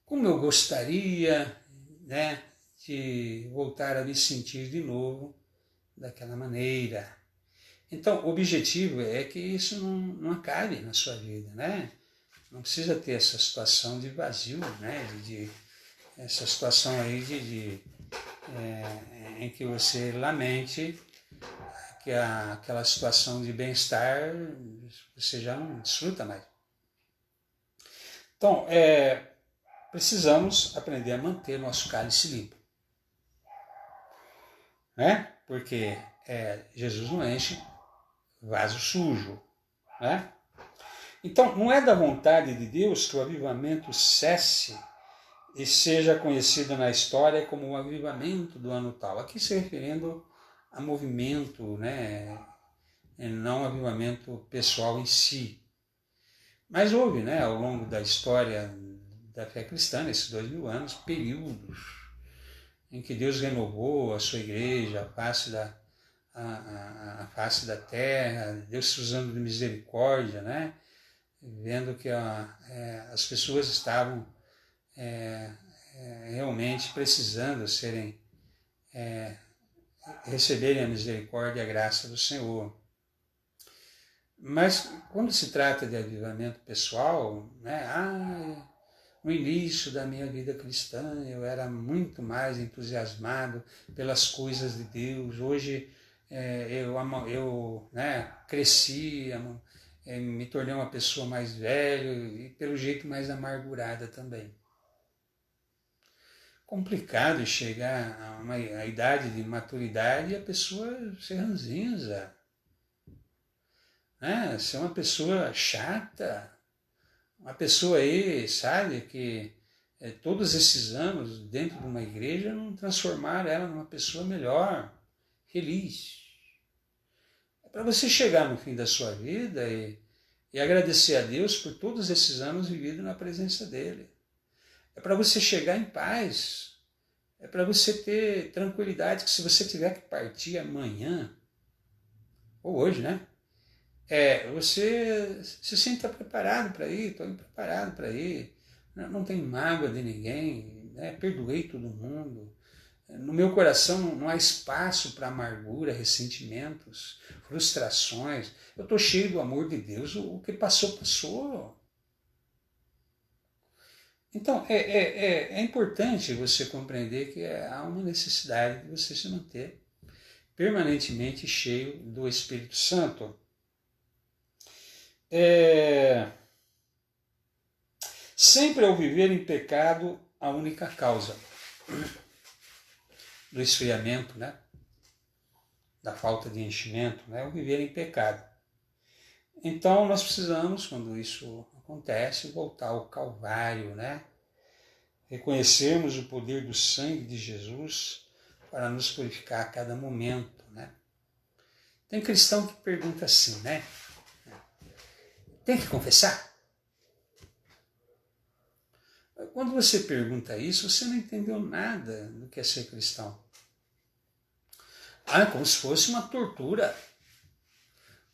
Como eu gostaria, né, de voltar a me sentir de novo daquela maneira. Então, o objetivo é que isso não acabe na sua vida, né? Não precisa ter essa situação de vazio, né? Essa situação aí em que você lamente que aquela situação de bem-estar você já não desfruta mais. Então, precisamos aprender a manter nosso cálice limpo, né? Porque Jesus não enche vaso sujo, né? Então, não é da vontade de Deus que o avivamento cesse e seja conhecido na história como o avivamento do ano tal. Aqui se referindo a movimento, né? E não avivamento pessoal em si. Mas houve, né, ao longo da história da fé cristã, nesses 2000 anos, períodos em que Deus renovou a sua igreja, a face da terra, Deus se usando de misericórdia, né? Vendo que as pessoas estavam realmente precisando receberem a misericórdia e a graça do Senhor. Mas quando se trata de avivamento pessoal, né, no início da minha vida cristã eu era muito mais entusiasmado pelas coisas de Deus. Hoje eu cresci, me tornei uma pessoa mais velha e pelo jeito mais amargurada também. Complicado chegar a idade de maturidade e a pessoa ser ranzinza, né? Ser uma pessoa chata, uma pessoa aí, sabe, que todos esses anos dentro de uma igreja não transformaram ela numa pessoa melhor, feliz. É para você chegar no fim da sua vida e agradecer a Deus por todos esses anos vividos na presença dele. É para você chegar em paz. É para você ter tranquilidade que se você tiver que partir amanhã, ou hoje, né? Você se sinta preparado para ir, estou preparado para ir, não tenho mágoa de ninguém, né? Perdoei todo mundo. No meu coração não há espaço para amargura, ressentimentos, frustrações. Eu estou cheio do amor de Deus, o que passou, passou. Então, é importante você compreender que há uma necessidade de você se manter permanentemente cheio do Espírito Santo. Sempre ao viver em pecado, a única causa do esfriamento, né? Da falta de enchimento, né? O viver em pecado. Então, nós precisamos, quando isso acontece, voltar ao Calvário, né? Reconhecermos o poder do sangue de Jesus para nos purificar a cada momento, né? Tem cristão que pergunta assim, né? Tem que confessar? Quando você pergunta isso, você não entendeu nada do que é ser cristão. É como se fosse uma tortura.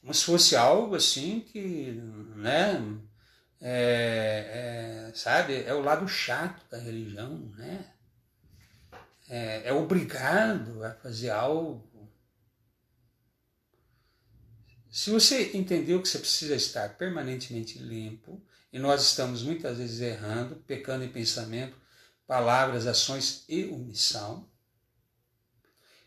Como se fosse algo assim que, né, sabe, é o lado chato da religião, né? É obrigado a fazer algo. Se você entendeu que você precisa estar permanentemente limpo, e nós estamos muitas vezes errando, pecando em pensamento, palavras, ações e omissão,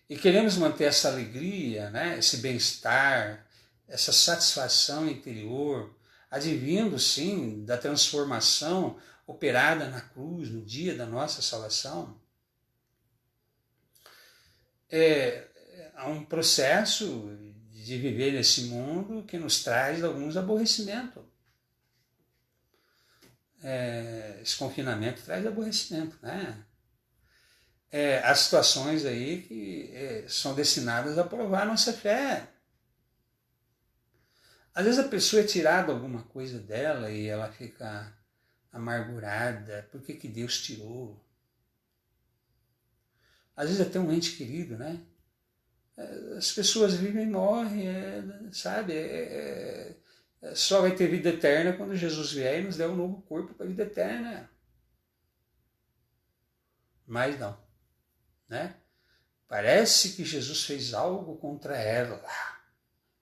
e queremos manter essa alegria, né, esse bem-estar, essa satisfação interior, advindo sim da transformação operada na cruz, no dia da nossa salvação, há um processo de viver nesse mundo que nos traz alguns aborrecimentos. Esse confinamento traz aborrecimento, né? Há situações aí que são destinadas a provar a nossa fé. Às vezes a pessoa é tirada alguma coisa dela e ela fica amargurada. Por que Deus tirou? Às vezes até um ente querido, né? As pessoas vivem e morrem, sabe? Só vai ter vida eterna quando Jesus vier e nos der um novo corpo para a vida eterna. Mas não, né? Parece que Jesus fez algo contra ela.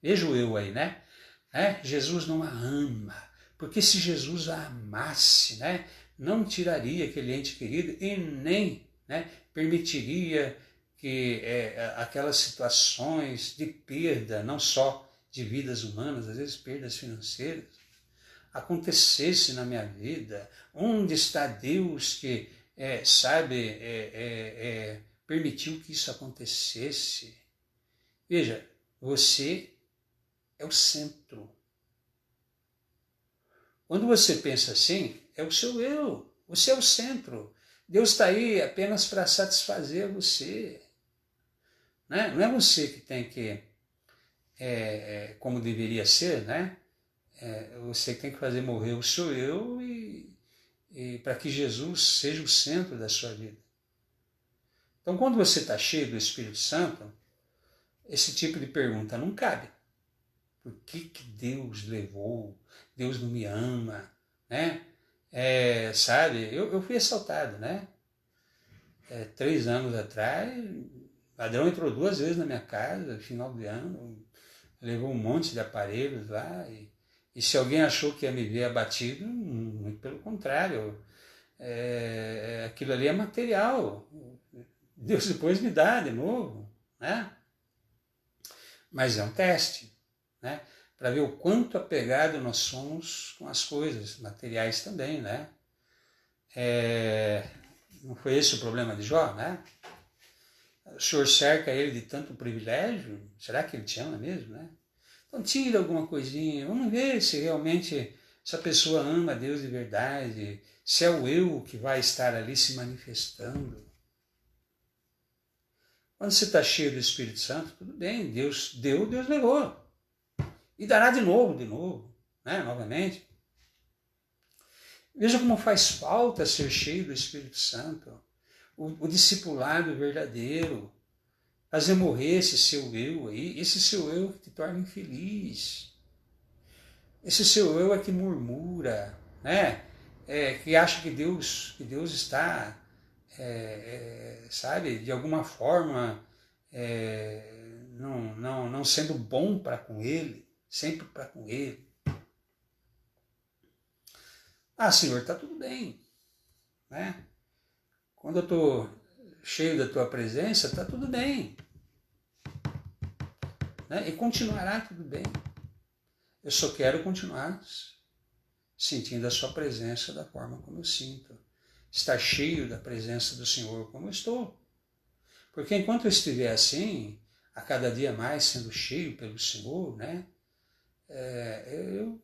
Vejo eu aí, né? Jesus não a ama, porque se Jesus a amasse, né, não tiraria aquele ente querido e nem, né, permitiria que aquelas situações de perda, não só de vidas humanas, às vezes perdas financeiras, acontecesse na minha vida. Onde está Deus que, permitiu que isso acontecesse? Veja, você é o centro. Quando você pensa assim, é o seu eu. Você é o centro. Deus está aí apenas para satisfazer você. Né? Não é você que tem que, como deveria ser, né? Você tem que fazer morrer o seu eu e para que Jesus seja o centro da sua vida. Então, quando você está cheio do Espírito Santo, esse tipo de pergunta não cabe. Por que Deus levou? Deus não me ama, né? Sabe, eu fui assaltado, né? 3 anos atrás, o ladrão entrou 2 vezes na minha casa, no final do ano, levou um monte de aparelhos lá, e se alguém achou que ia me ver abatido, muito pelo contrário, aquilo ali é material, Deus depois me dá de novo, né? Mas é um teste, né? Para ver o quanto apegado nós somos com as coisas materiais também, né? Não foi esse o problema de Jó, né? O Senhor cerca ele de tanto privilégio, será que ele te ama mesmo, né? Então tira alguma coisinha, vamos ver se realmente essa pessoa ama a Deus de verdade, se é o eu que vai estar ali se manifestando. Quando você está cheio do Espírito Santo, tudo bem, Deus deu, Deus levou. E dará de novo, né? Novamente. Veja como faz falta ser cheio do Espírito Santo. O discipulado verdadeiro. Fazer morrer esse seu eu aí. Esse seu eu que te torna infeliz. Esse seu eu é que murmura, né? Que acha que Deus está, sabe, de alguma forma, não sendo bom para com ele, sempre para com ele. Senhor, está tudo bem, né? Quando eu estou cheio da tua presença, está tudo bem, né? E continuará tudo bem. Eu só quero continuar sentindo a sua presença da forma como eu sinto. Estar cheio da presença do Senhor como eu estou. Porque enquanto eu estiver assim, a cada dia mais sendo cheio pelo Senhor, né? Eu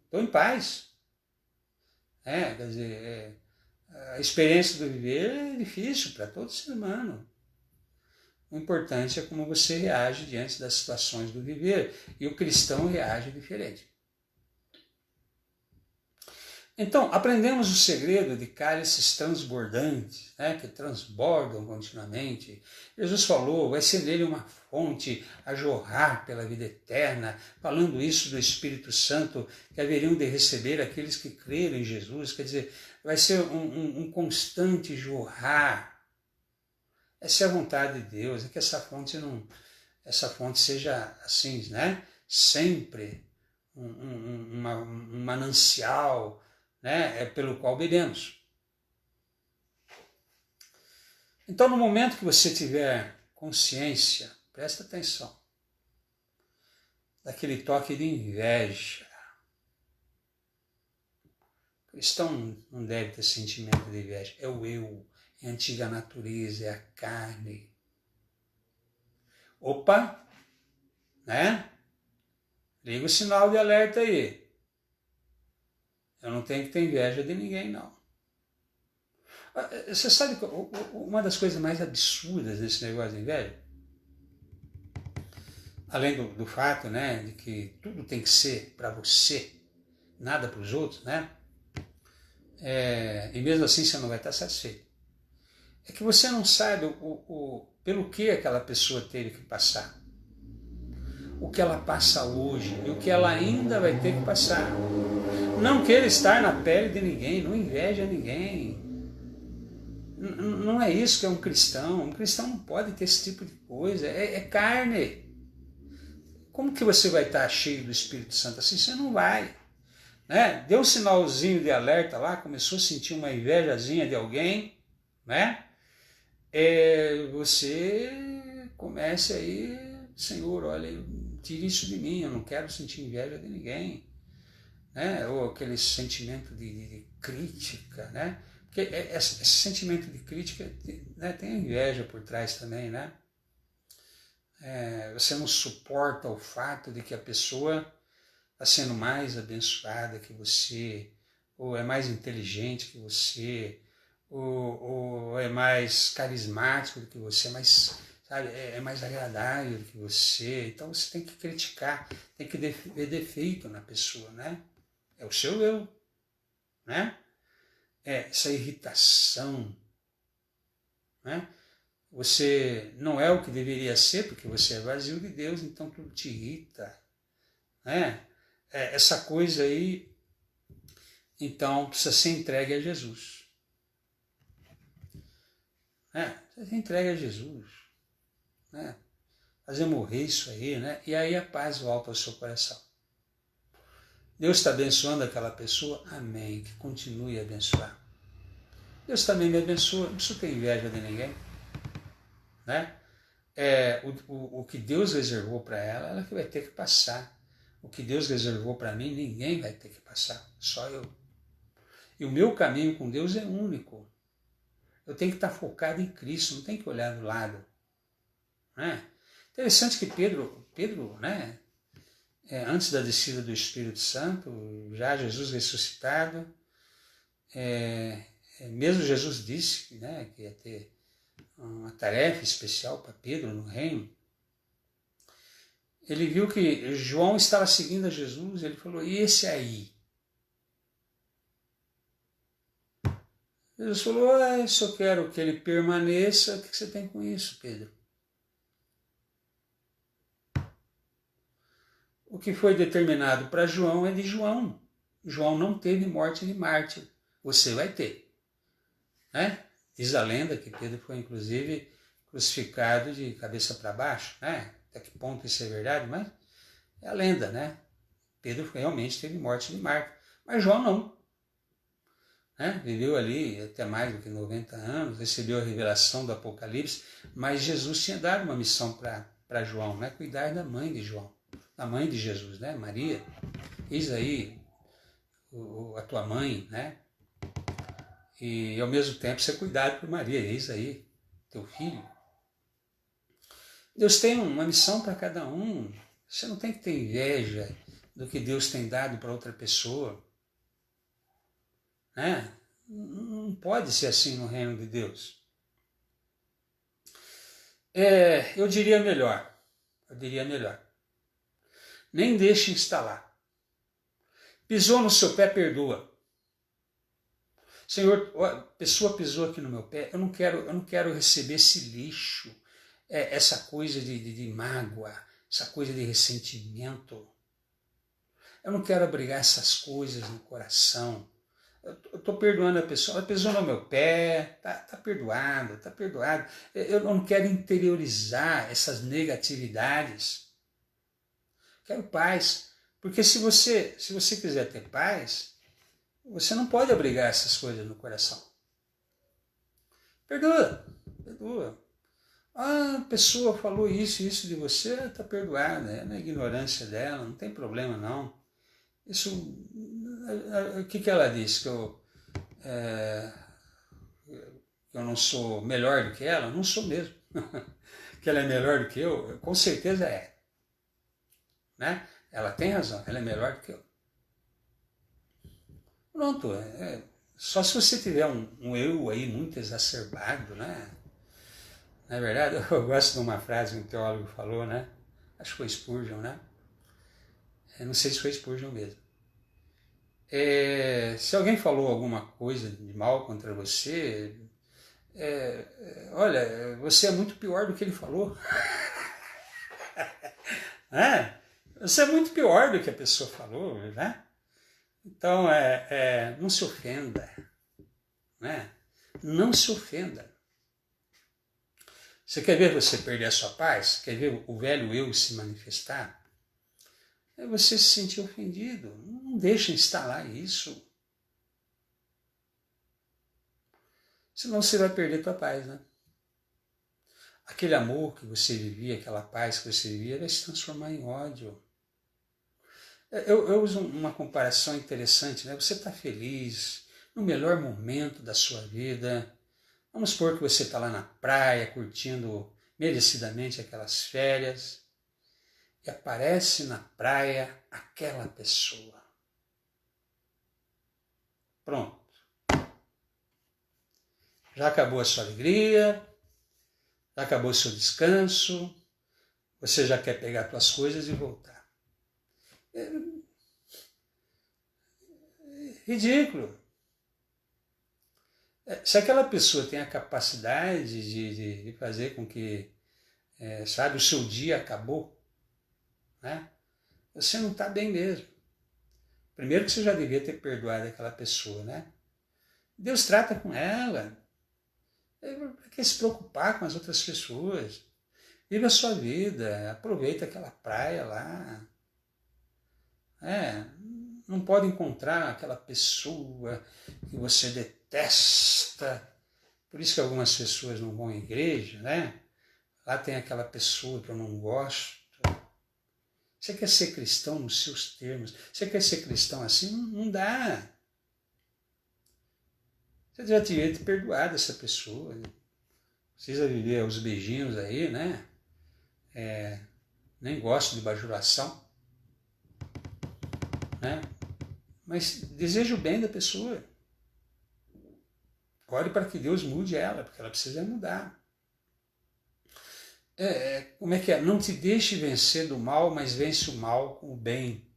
estou em paz. Quer dizer, a experiência do viver é difícil para todo ser humano. O importante é como você reage diante das situações do viver. E o cristão reage diferente. Então, aprendemos o segredo de cálices transbordantes, né, que transbordam continuamente. Jesus falou, vai ser nele uma fonte a jorrar pela vida eterna, falando isso do Espírito Santo, que haveriam de receber aqueles que creram em Jesus. Quer dizer, vai ser um constante jorrar. Essa é a vontade de Deus, é que essa fonte seja assim, né, sempre um manancial, né, pelo qual bebemos. Então, no momento que você tiver consciência, presta atenção, daquele toque de inveja. O cristão não deve ter sentimento de inveja, é o eu, é a antiga natureza, é a carne. Opa, né? Liga o sinal de alerta aí. Eu não tenho que ter inveja de ninguém, não. Você sabe que uma das coisas mais absurdas desse negócio de inveja, além do fato, né, de que tudo tem que ser para você, nada para os outros, né? E mesmo assim você não vai estar satisfeito. É que você não sabe pelo que aquela pessoa teve que passar, o que ela passa hoje e o que ela ainda vai ter que passar. Não queira estar na pele de ninguém, não inveja ninguém. Não é isso que é um cristão. Um cristão não pode ter esse tipo de coisa. É carne. Como que você vai estar cheio do Espírito Santo assim? Você não vai. Né? Deu um sinalzinho de alerta lá, começou a sentir uma invejazinha de alguém, né? Você comece aí, Senhor, olha, tire isso de mim, eu não quero sentir inveja de ninguém. Né? Ou aquele sentimento de crítica, né? Porque esse sentimento de crítica, né, tem inveja por trás também, né? Você não suporta o fato de que a pessoa está sendo mais abençoada que você, ou é mais inteligente que você, ou é mais carismático do que você, sabe, é mais agradável do que você. Então você tem que criticar, tem que ver defeito na pessoa, né? É o seu eu, né? Essa irritação, né? Você não é o que deveria ser, porque você é vazio de Deus, então tudo te irrita, né? Essa coisa aí, então, precisa ser entregue a Jesus. Precisa ser entregue a Jesus, né? Fazer morrer isso aí, né? E aí a paz volta ao seu coração. Deus está abençoando aquela pessoa? Amém. Que continue a abençoar. Deus também me abençoa, não preciso ter inveja de ninguém. Né? O que Deus reservou para ela que vai ter que passar. O que Deus reservou para mim, ninguém vai ter que passar, só eu. E o meu caminho com Deus é único. Eu tenho que estar focado em Cristo, não tenho que olhar do lado. Né? Interessante que Pedro, né? Antes da descida do Espírito Santo, já Jesus ressuscitado, mesmo Jesus disse, né, que ia ter uma tarefa especial para Pedro no reino. Ele viu que João estava seguindo a Jesus, ele falou, e esse aí? Jesus falou, só quero que ele permaneça, o que você tem com isso, Pedro? O que foi determinado para João é de João. João não teve morte de mártir. Você vai ter. Né? Diz a lenda que Pedro foi, inclusive, crucificado de cabeça para baixo. Né? Até que ponto isso é verdade? Mas é a lenda, né? Pedro realmente teve morte de mártir. Mas João não. Né? Viveu ali até mais do que 90 anos, recebeu a revelação do Apocalipse, mas Jesus tinha dado uma missão para João, né? Cuidar da mãe de João. A mãe de Jesus, né? Maria, eis aí a tua mãe, né? E ao mesmo tempo ser cuidado por Maria, eis aí teu filho. Deus tem uma missão para cada um. Você não tem que ter inveja do que Deus tem dado para outra pessoa. Né? Não pode ser assim no reino de Deus. Eu diria melhor. Nem deixe instalar. Pisou no seu pé, perdoa. Senhor, a pessoa pisou aqui no meu pé, eu não quero receber esse lixo, essa coisa de mágoa, essa coisa de ressentimento. Eu não quero abrigar essas coisas no coração. Eu estou perdoando a pessoa, ela pisou no meu pé, tá perdoado, tá perdoado. Eu não quero interiorizar essas negatividades. Quero paz, porque se você quiser ter paz, você não pode abrigar essas coisas no coração. Perdoa, perdoa. Ah, a pessoa falou isso de você, está perdoada, é na ignorância dela, não tem problema não. Isso, o que ela disse? Que eu não sou melhor do que ela? Não sou mesmo. Que ela é melhor do que eu? Com certeza é. Né? Ela tem razão, ela é melhor do que eu. Pronto, só se você tiver um eu aí muito exacerbado, né? Na verdade, eu gosto de uma frase que um teólogo falou, né? Acho que foi Spurgeon, né? Eu não sei se foi Spurgeon mesmo. Se alguém falou alguma coisa de mal contra você, olha, você é muito pior do que ele falou. Você é muito pior do que a pessoa falou, né? Então, não se ofenda, né? Não se ofenda. Você quer ver você perder a sua paz? Quer ver o velho eu se manifestar? É você se sentir ofendido. Não deixa instalar isso. Senão você vai perder a tua paz, né? Aquele amor que você vivia, aquela paz que você vivia, vai se transformar em ódio. Eu uso uma comparação interessante, né? Você está feliz, no melhor momento da sua vida. Vamos supor que você está lá na praia, curtindo merecidamente aquelas férias, e aparece na praia aquela pessoa. Pronto. Já acabou a sua alegria, já acabou o seu descanso, você já quer pegar as suas coisas e voltar. É ridículo. Se aquela pessoa tem a capacidade de fazer com que, sabe, o seu dia acabou, né? Você não está bem mesmo. Primeiro que você já devia ter perdoado aquela pessoa, né? Deus trata com ela. Para que se preocupar com as outras pessoas? Viva a sua vida, aproveita aquela praia lá. Não pode encontrar aquela pessoa que você detesta. Por isso que algumas pessoas não vão à igreja, né? Lá tem aquela pessoa que eu não gosto. Você quer ser cristão nos seus termos? Você quer ser cristão assim? Não dá. Você já devia ter perdoado essa pessoa. Precisa viver os beijinhos aí, né? Nem gosto de bajulação. Né? Mas deseja o bem da pessoa. Ore para que Deus mude ela, porque ela precisa mudar. Como é que é? Não te deixe vencer do mal, mas vence o mal com o bem.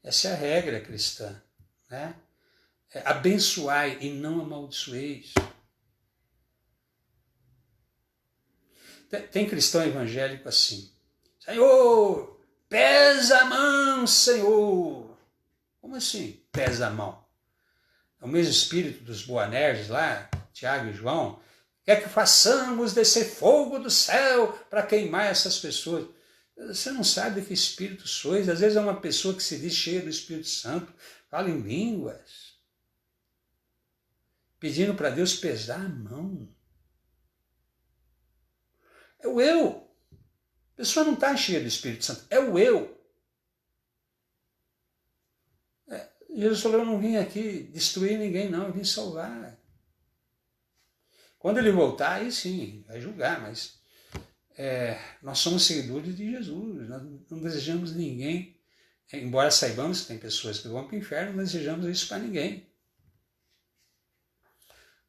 Essa é a regra cristã. Né? Abençoai e não amaldiçoeis. Tem cristão evangélico assim. Senhor, pesa a mão, Senhor. Como assim, pesa a mão? É o mesmo espírito dos Boanerges lá, Tiago e João. Quer que façamos descer fogo do céu para queimar essas pessoas. Você não sabe de que espírito sois. Às vezes é uma pessoa que se diz cheia do Espírito Santo, fala em línguas, pedindo para Deus pesar a mão. É o eu. A pessoa não está cheia do Espírito Santo, é o eu. Jesus falou, eu não vim aqui destruir ninguém não, eu vim salvar. Quando ele voltar, aí sim, vai julgar, mas nós somos seguidores de Jesus, nós não desejamos ninguém, embora saibamos que tem pessoas que vão para o inferno, não desejamos isso para ninguém.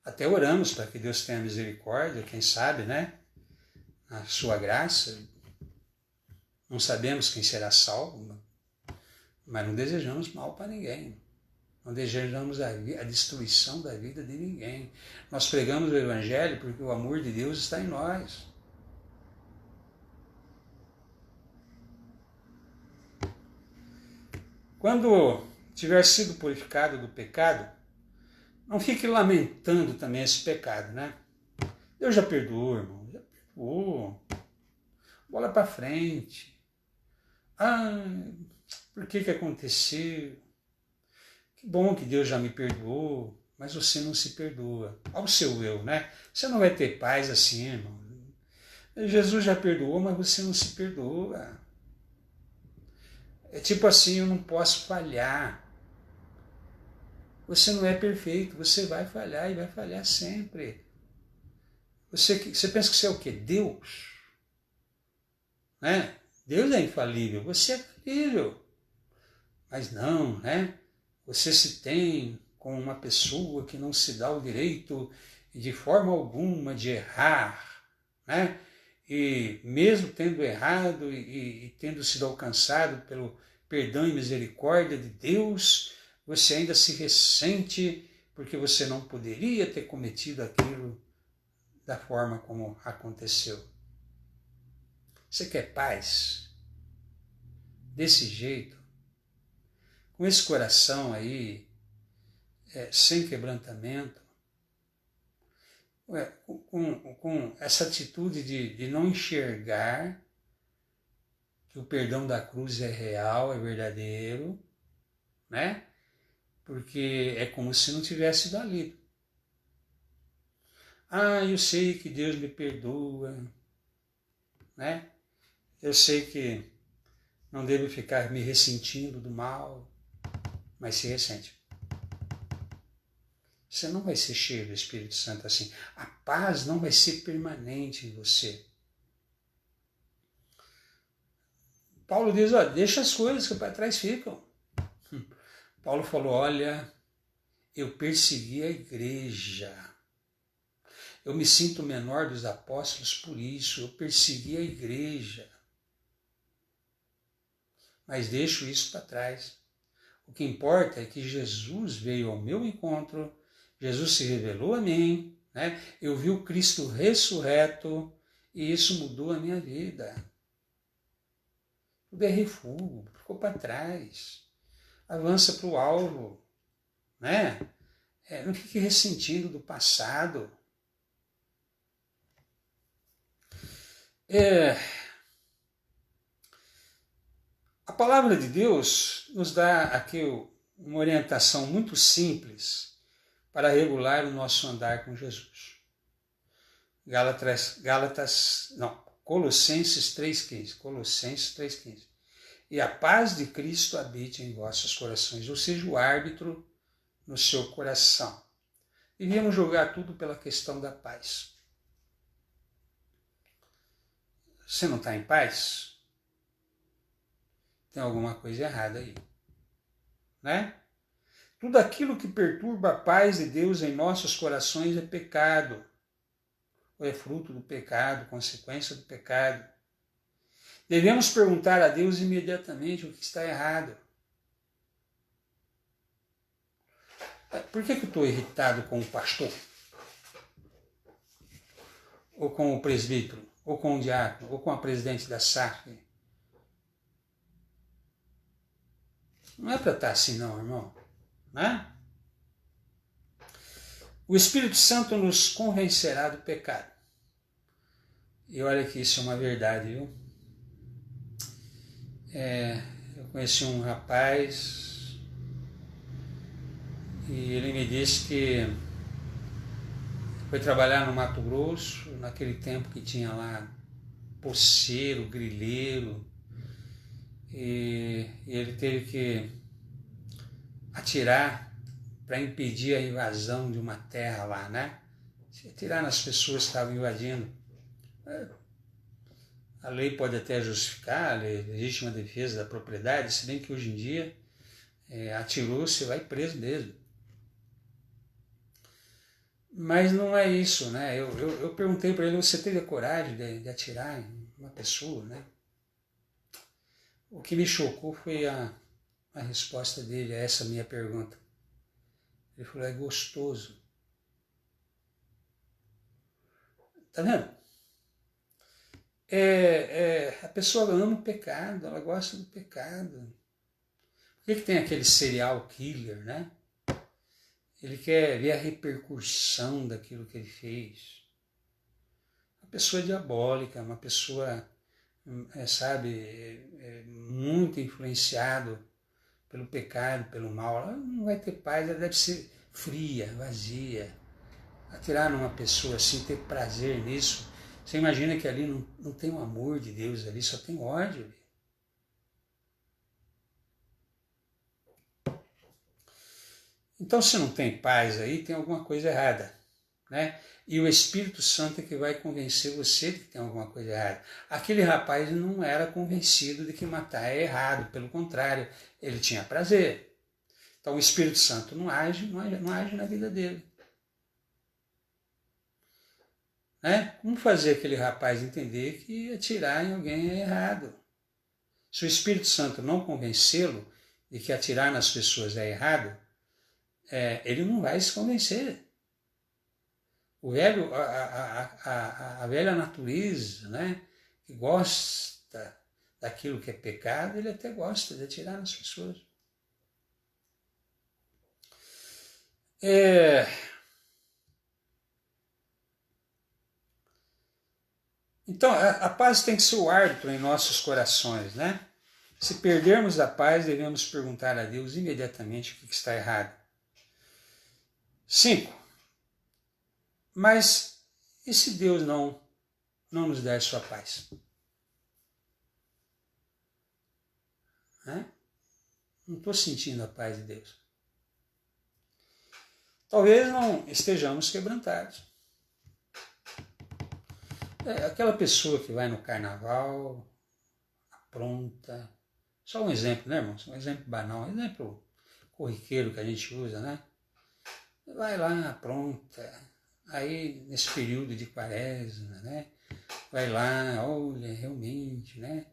Até oramos para que Deus tenha misericórdia, quem sabe, né? A sua graça. Não sabemos quem será salvo, mas não desejamos mal para ninguém. Não desejamos a destruição da vida de ninguém. Nós pregamos o Evangelho porque o amor de Deus está em nós. Quando tiver sido purificado do pecado, não fique lamentando também esse pecado, né? Deus já perdoou, irmão. Já perdoou. Bola para frente. Ah, por que aconteceu? Que bom que Deus já me perdoou, mas você não se perdoa. Ao seu eu, né? Você não vai ter paz assim, irmão. Jesus já perdoou, mas você não se perdoa. É tipo assim, eu não posso falhar. Você não é perfeito, você vai falhar e vai falhar sempre. Você pensa que você é o quê? Deus? Né? Deus é infalível, você é falível. Mas não, né? Você se tem como uma pessoa que não se dá o direito de forma alguma de errar, né? E mesmo tendo errado e tendo sido alcançado pelo perdão e misericórdia de Deus, você ainda se ressente porque você não poderia ter cometido aquilo da forma como aconteceu. Você quer paz? Desse jeito? Com esse coração aí, sem quebrantamento, com essa atitude de não enxergar que o perdão da cruz é real, é verdadeiro, né? Porque é como se não tivesse dalido. Ah, eu sei que Deus me perdoa, né? Eu sei que não devo ficar me ressentindo do mal, mas se ressente. Você não vai ser cheio do Espírito Santo assim. A paz não vai ser permanente em você. Paulo diz, ó, deixa as coisas que para trás ficam. Paulo falou, olha, eu persegui a igreja. Eu me sinto o menor dos apóstolos por isso. Eu persegui a igreja. Mas deixo isso para trás. O que importa é que Jesus veio ao meu encontro, Jesus se revelou a mim, né? Eu vi o Cristo ressurreto e isso mudou a minha vida. Tudo é refúgio, ficou para trás. Avança para o alvo, né? Não fique ressentindo do passado. A palavra de Deus nos dá aqui uma orientação muito simples para regular o nosso andar com Jesus. Colossenses 3,15. Colossenses 3,15. E a paz de Cristo habite em vossos corações, ou seja, o árbitro no seu coração. Devíamos julgar tudo pela questão da paz. Você não está em paz? Tem alguma coisa errada aí, né? Tudo aquilo que perturba a paz de Deus em nossos corações é pecado, ou é fruto do pecado, consequência do pecado. Devemos perguntar a Deus imediatamente o que está errado. Por que eu estou irritado com o pastor? Ou com o presbítero? Ou com o diácono? Ou com a presidente da SAF? Não é para estar assim não, irmão. Né? O Espírito Santo nos convencerá do pecado. E olha que isso é uma verdade, viu? Eu conheci um rapaz e ele me disse que foi trabalhar no Mato Grosso, naquele tempo que tinha lá poceiro, grileiro, e ele teve que atirar para impedir a invasão de uma terra lá, né? Atirar nas pessoas que estavam invadindo. A lei pode até justificar, a legítima defesa da propriedade, se bem que hoje em dia atirou, você vai preso mesmo. Mas não é isso, né? Eu perguntei para ele, você teve a coragem de atirar em uma pessoa, né? O que me chocou foi a resposta dele a essa minha pergunta. Ele falou, é gostoso. Tá vendo? A pessoa ama o pecado, ela gosta do pecado. Por que tem aquele serial killer, né? Ele quer ver a repercussão daquilo que ele fez. Uma pessoa diabólica, uma pessoa, muito influenciado pelo pecado, pelo mal. Ela não vai ter paz, ela deve ser fria, vazia. Atirar numa pessoa assim, ter prazer nisso. Você imagina que ali não tem o amor de Deus, ali só tem ódio. Ali. Então, se não tem paz aí, tem alguma coisa errada, né? E o Espírito Santo é que vai convencer você de que tem alguma coisa errada. Aquele rapaz não era convencido de que matar é errado, pelo contrário, ele tinha prazer. Então, o Espírito Santo não age na vida dele. Né? Como fazer aquele rapaz entender que atirar em alguém é errado? Se o Espírito Santo não convencê-lo de que atirar nas pessoas é errado, ele não vai se convencer. A velha natureza, né, que gosta daquilo que é pecado, ele até gosta de atirar nas pessoas. Então, a paz tem que ser o árbitro em nossos corações, né? Se perdermos a paz, devemos perguntar a Deus imediatamente o que está errado. 5. Mas e se Deus não nos der sua paz? Né? Não estou sentindo a paz de Deus. Talvez não estejamos quebrantados. Aquela pessoa que vai no carnaval, apronta. Só um exemplo, né, irmãos? Um exemplo banal, um exemplo corriqueiro que a gente usa, né? Vai lá, apronta. Aí, nesse período de quaresma, né? Vai lá, olha, realmente, né?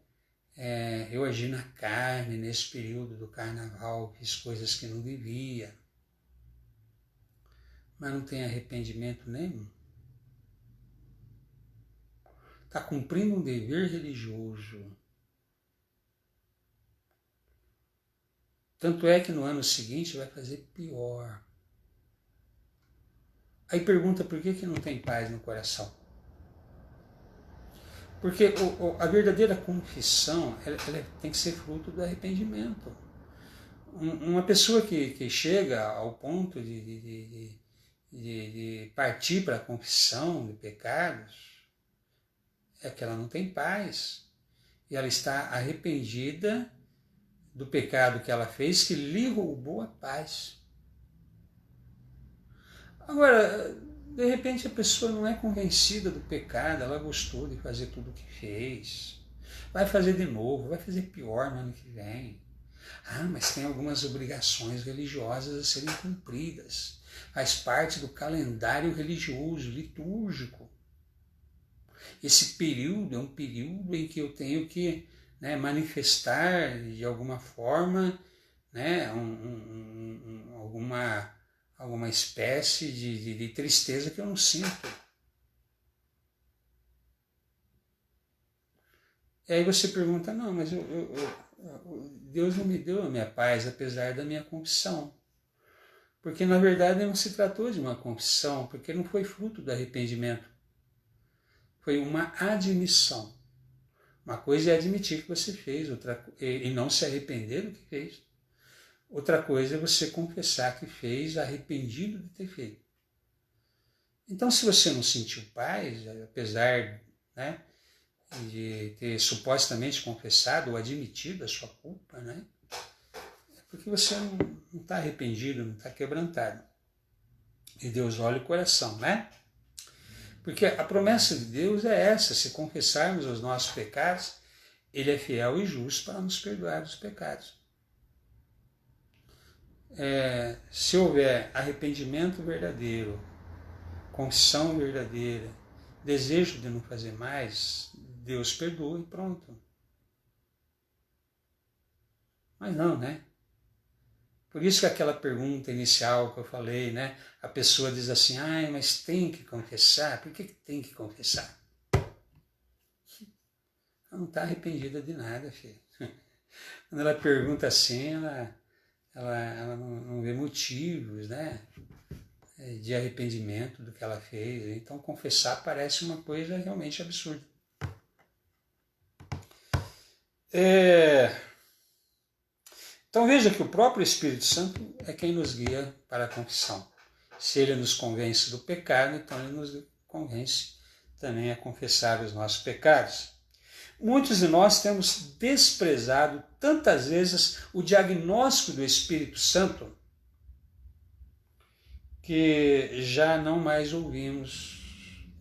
Eu agi na carne nesse período do carnaval, fiz coisas que não devia. Mas não tem arrependimento nenhum. Está cumprindo um dever religioso. Tanto é que no ano seguinte vai fazer pior. Aí pergunta por que não tem paz no coração. Porque a verdadeira confissão ela tem que ser fruto do arrependimento. Uma pessoa que chega ao ponto de partir para a confissão de pecados é que ela não tem paz. E ela está arrependida do pecado que ela fez, que lhe roubou a paz. Agora, de repente a pessoa não é convencida do pecado, ela gostou de fazer tudo o que fez. Vai fazer de novo, vai fazer pior no ano que vem. Mas tem algumas obrigações religiosas a serem cumpridas. Faz parte do calendário religioso, litúrgico. Esse período é um período em que eu tenho que manifestar de alguma forma alguma espécie de tristeza que eu não sinto. E aí você pergunta, não, mas Deus não me deu a minha paz, apesar da minha confissão. Porque na verdade não se tratou de uma confissão, porque não foi fruto do arrependimento. Foi uma admissão. Uma coisa é admitir que você fez, e não se arrepender do que fez. Outra coisa é você confessar que fez, arrependido de ter feito. Então, se você não sentiu paz, apesar de ter supostamente confessado ou admitido a sua culpa, é porque você não está arrependido, não está quebrantado. E Deus olha o coração, né? Porque a promessa de Deus é essa: se confessarmos os nossos pecados, Ele é fiel e justo para nos perdoar os pecados. Se houver arrependimento verdadeiro, confissão verdadeira, desejo de não fazer mais, Deus perdoa e pronto. Mas não, né? Por isso que aquela pergunta inicial que eu falei, né? A pessoa diz assim, ai, mas tem que confessar. Por que tem que confessar? Ela não está arrependida de nada, filho. Quando ela pergunta assim, ela não vê motivos, né? De arrependimento do que ela fez. Então confessar parece uma coisa realmente absurda. Então veja que o próprio Espírito Santo é quem nos guia para a confissão. Se ele nos convence do pecado, então ele nos convence também a confessar os nossos pecados. Muitos de nós temos desprezado tantas vezes o diagnóstico do Espírito Santo que já não mais ouvimos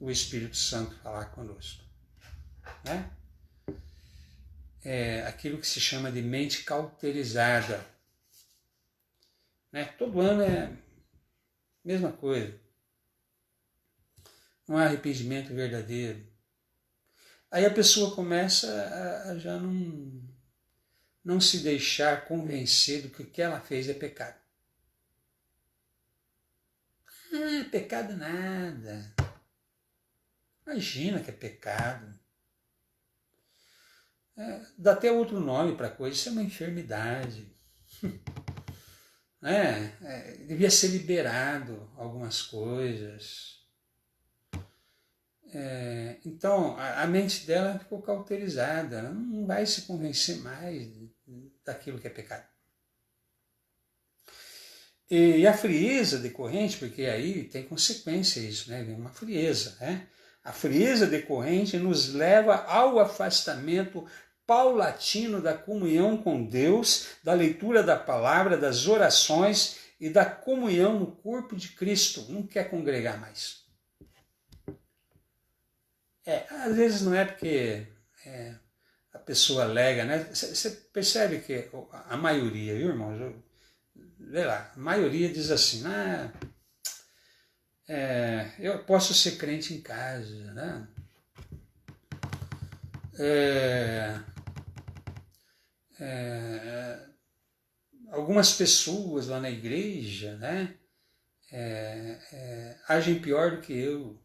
o Espírito Santo falar conosco, né? É aquilo que se chama de mente cauterizada, né? Todo ano é a mesma coisa. Não há arrependimento verdadeiro. Aí a pessoa começa a já não se deixar convencer do que o que ela fez é pecado. Ah, pecado nada. Imagina que é pecado. Dá até outro nome para a coisa, isso é uma enfermidade. Devia ser liberado algumas coisas. Então, a mente dela ficou cauterizada, ela não vai se convencer mais daquilo que é pecado. E a frieza decorrente, porque aí tem consequência isso, né? Vem uma frieza, né? A frieza decorrente nos leva ao afastamento paulatino da comunhão com Deus, da leitura da palavra, das orações e da comunhão no corpo de Cristo. Não quer congregar mais. Às vezes não é porque a pessoa alega, né? Você percebe que a maioria, viu, irmãos? Vê lá, a maioria diz assim, eu posso ser crente em casa, né? Algumas pessoas lá na igreja, né? Agem pior do que eu.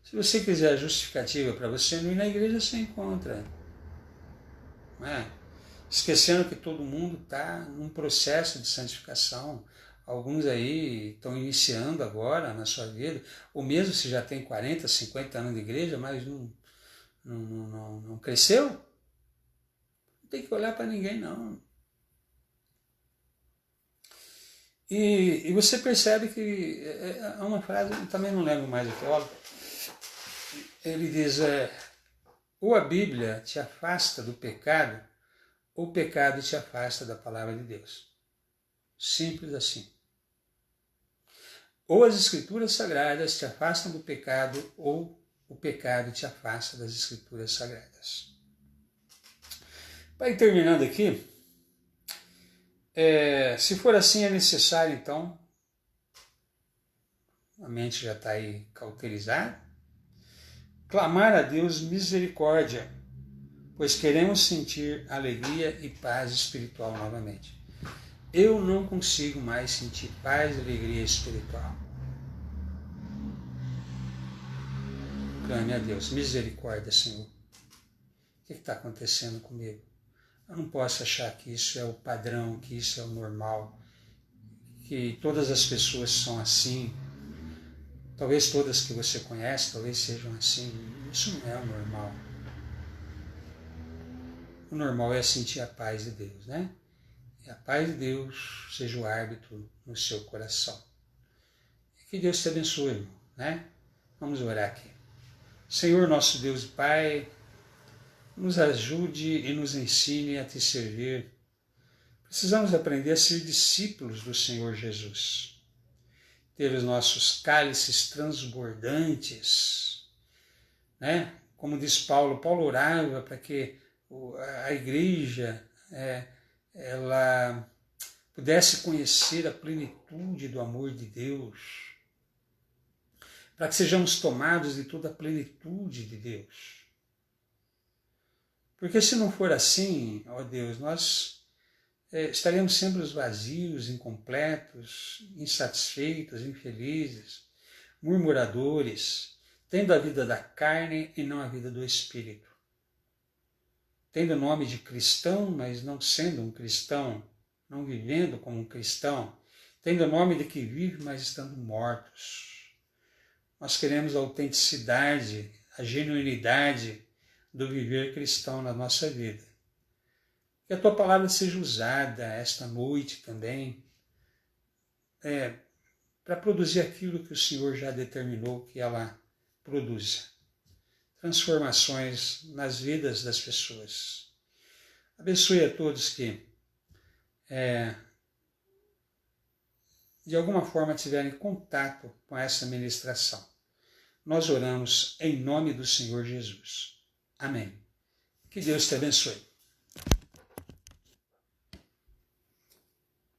Se você quiser a justificativa para você não ir na igreja, você encontra. Não é? Esquecendo que todo mundo está num processo de santificação. Alguns aí estão iniciando agora na sua vida, ou mesmo se já tem 40, 50 anos de igreja, mas não cresceu. Não tem que olhar para ninguém, não. E você percebe que é uma frase, eu também não lembro mais o teólogo, ele diz, ou a Bíblia te afasta do pecado, ou o pecado te afasta da palavra de Deus. Simples assim. Ou as Escrituras Sagradas te afastam do pecado, ou o pecado te afasta das Escrituras Sagradas. Para ir terminando aqui, se for assim, é necessário, então, a mente já está aí cauterizada, clamar a Deus misericórdia, pois queremos sentir alegria e paz espiritual novamente. Eu não consigo mais sentir paz e alegria espiritual. Clame a Deus, misericórdia, Senhor. O que está acontecendo comigo? Eu não posso achar que isso é o padrão, que isso é o normal, que todas as pessoas são assim. Talvez todas que você conhece, talvez sejam assim. Isso não é o normal. O normal é sentir a paz de Deus, né? E a paz de Deus seja o árbitro no seu coração. E que Deus te abençoe, irmão, né? Vamos orar aqui. Senhor, nosso Deus e Pai, nos ajude e nos ensine a te servir. Precisamos aprender a ser discípulos do Senhor Jesus. Ter os nossos cálices transbordantes, né? Como diz Paulo orava para que a igreja ela pudesse conhecer a plenitude do amor de Deus, para que sejamos tomados de toda a plenitude de Deus. Porque se não for assim, ó Deus, nós estaremos sempre vazios, incompletos, insatisfeitos, infelizes, murmuradores, tendo a vida da carne e não a vida do Espírito. Tendo o nome de cristão, mas não sendo um cristão, não vivendo como um cristão, tendo o nome de que vive, mas estando mortos. Nós queremos a autenticidade, a genuinidade do viver cristão na nossa vida. Que a tua palavra seja usada esta noite também para produzir aquilo que o Senhor já determinou que ela produza. Transformações nas vidas das pessoas. Abençoe a todos que de alguma forma tiverem contato com essa ministração. Nós oramos em nome do Senhor Jesus. Amém. Que Deus te abençoe.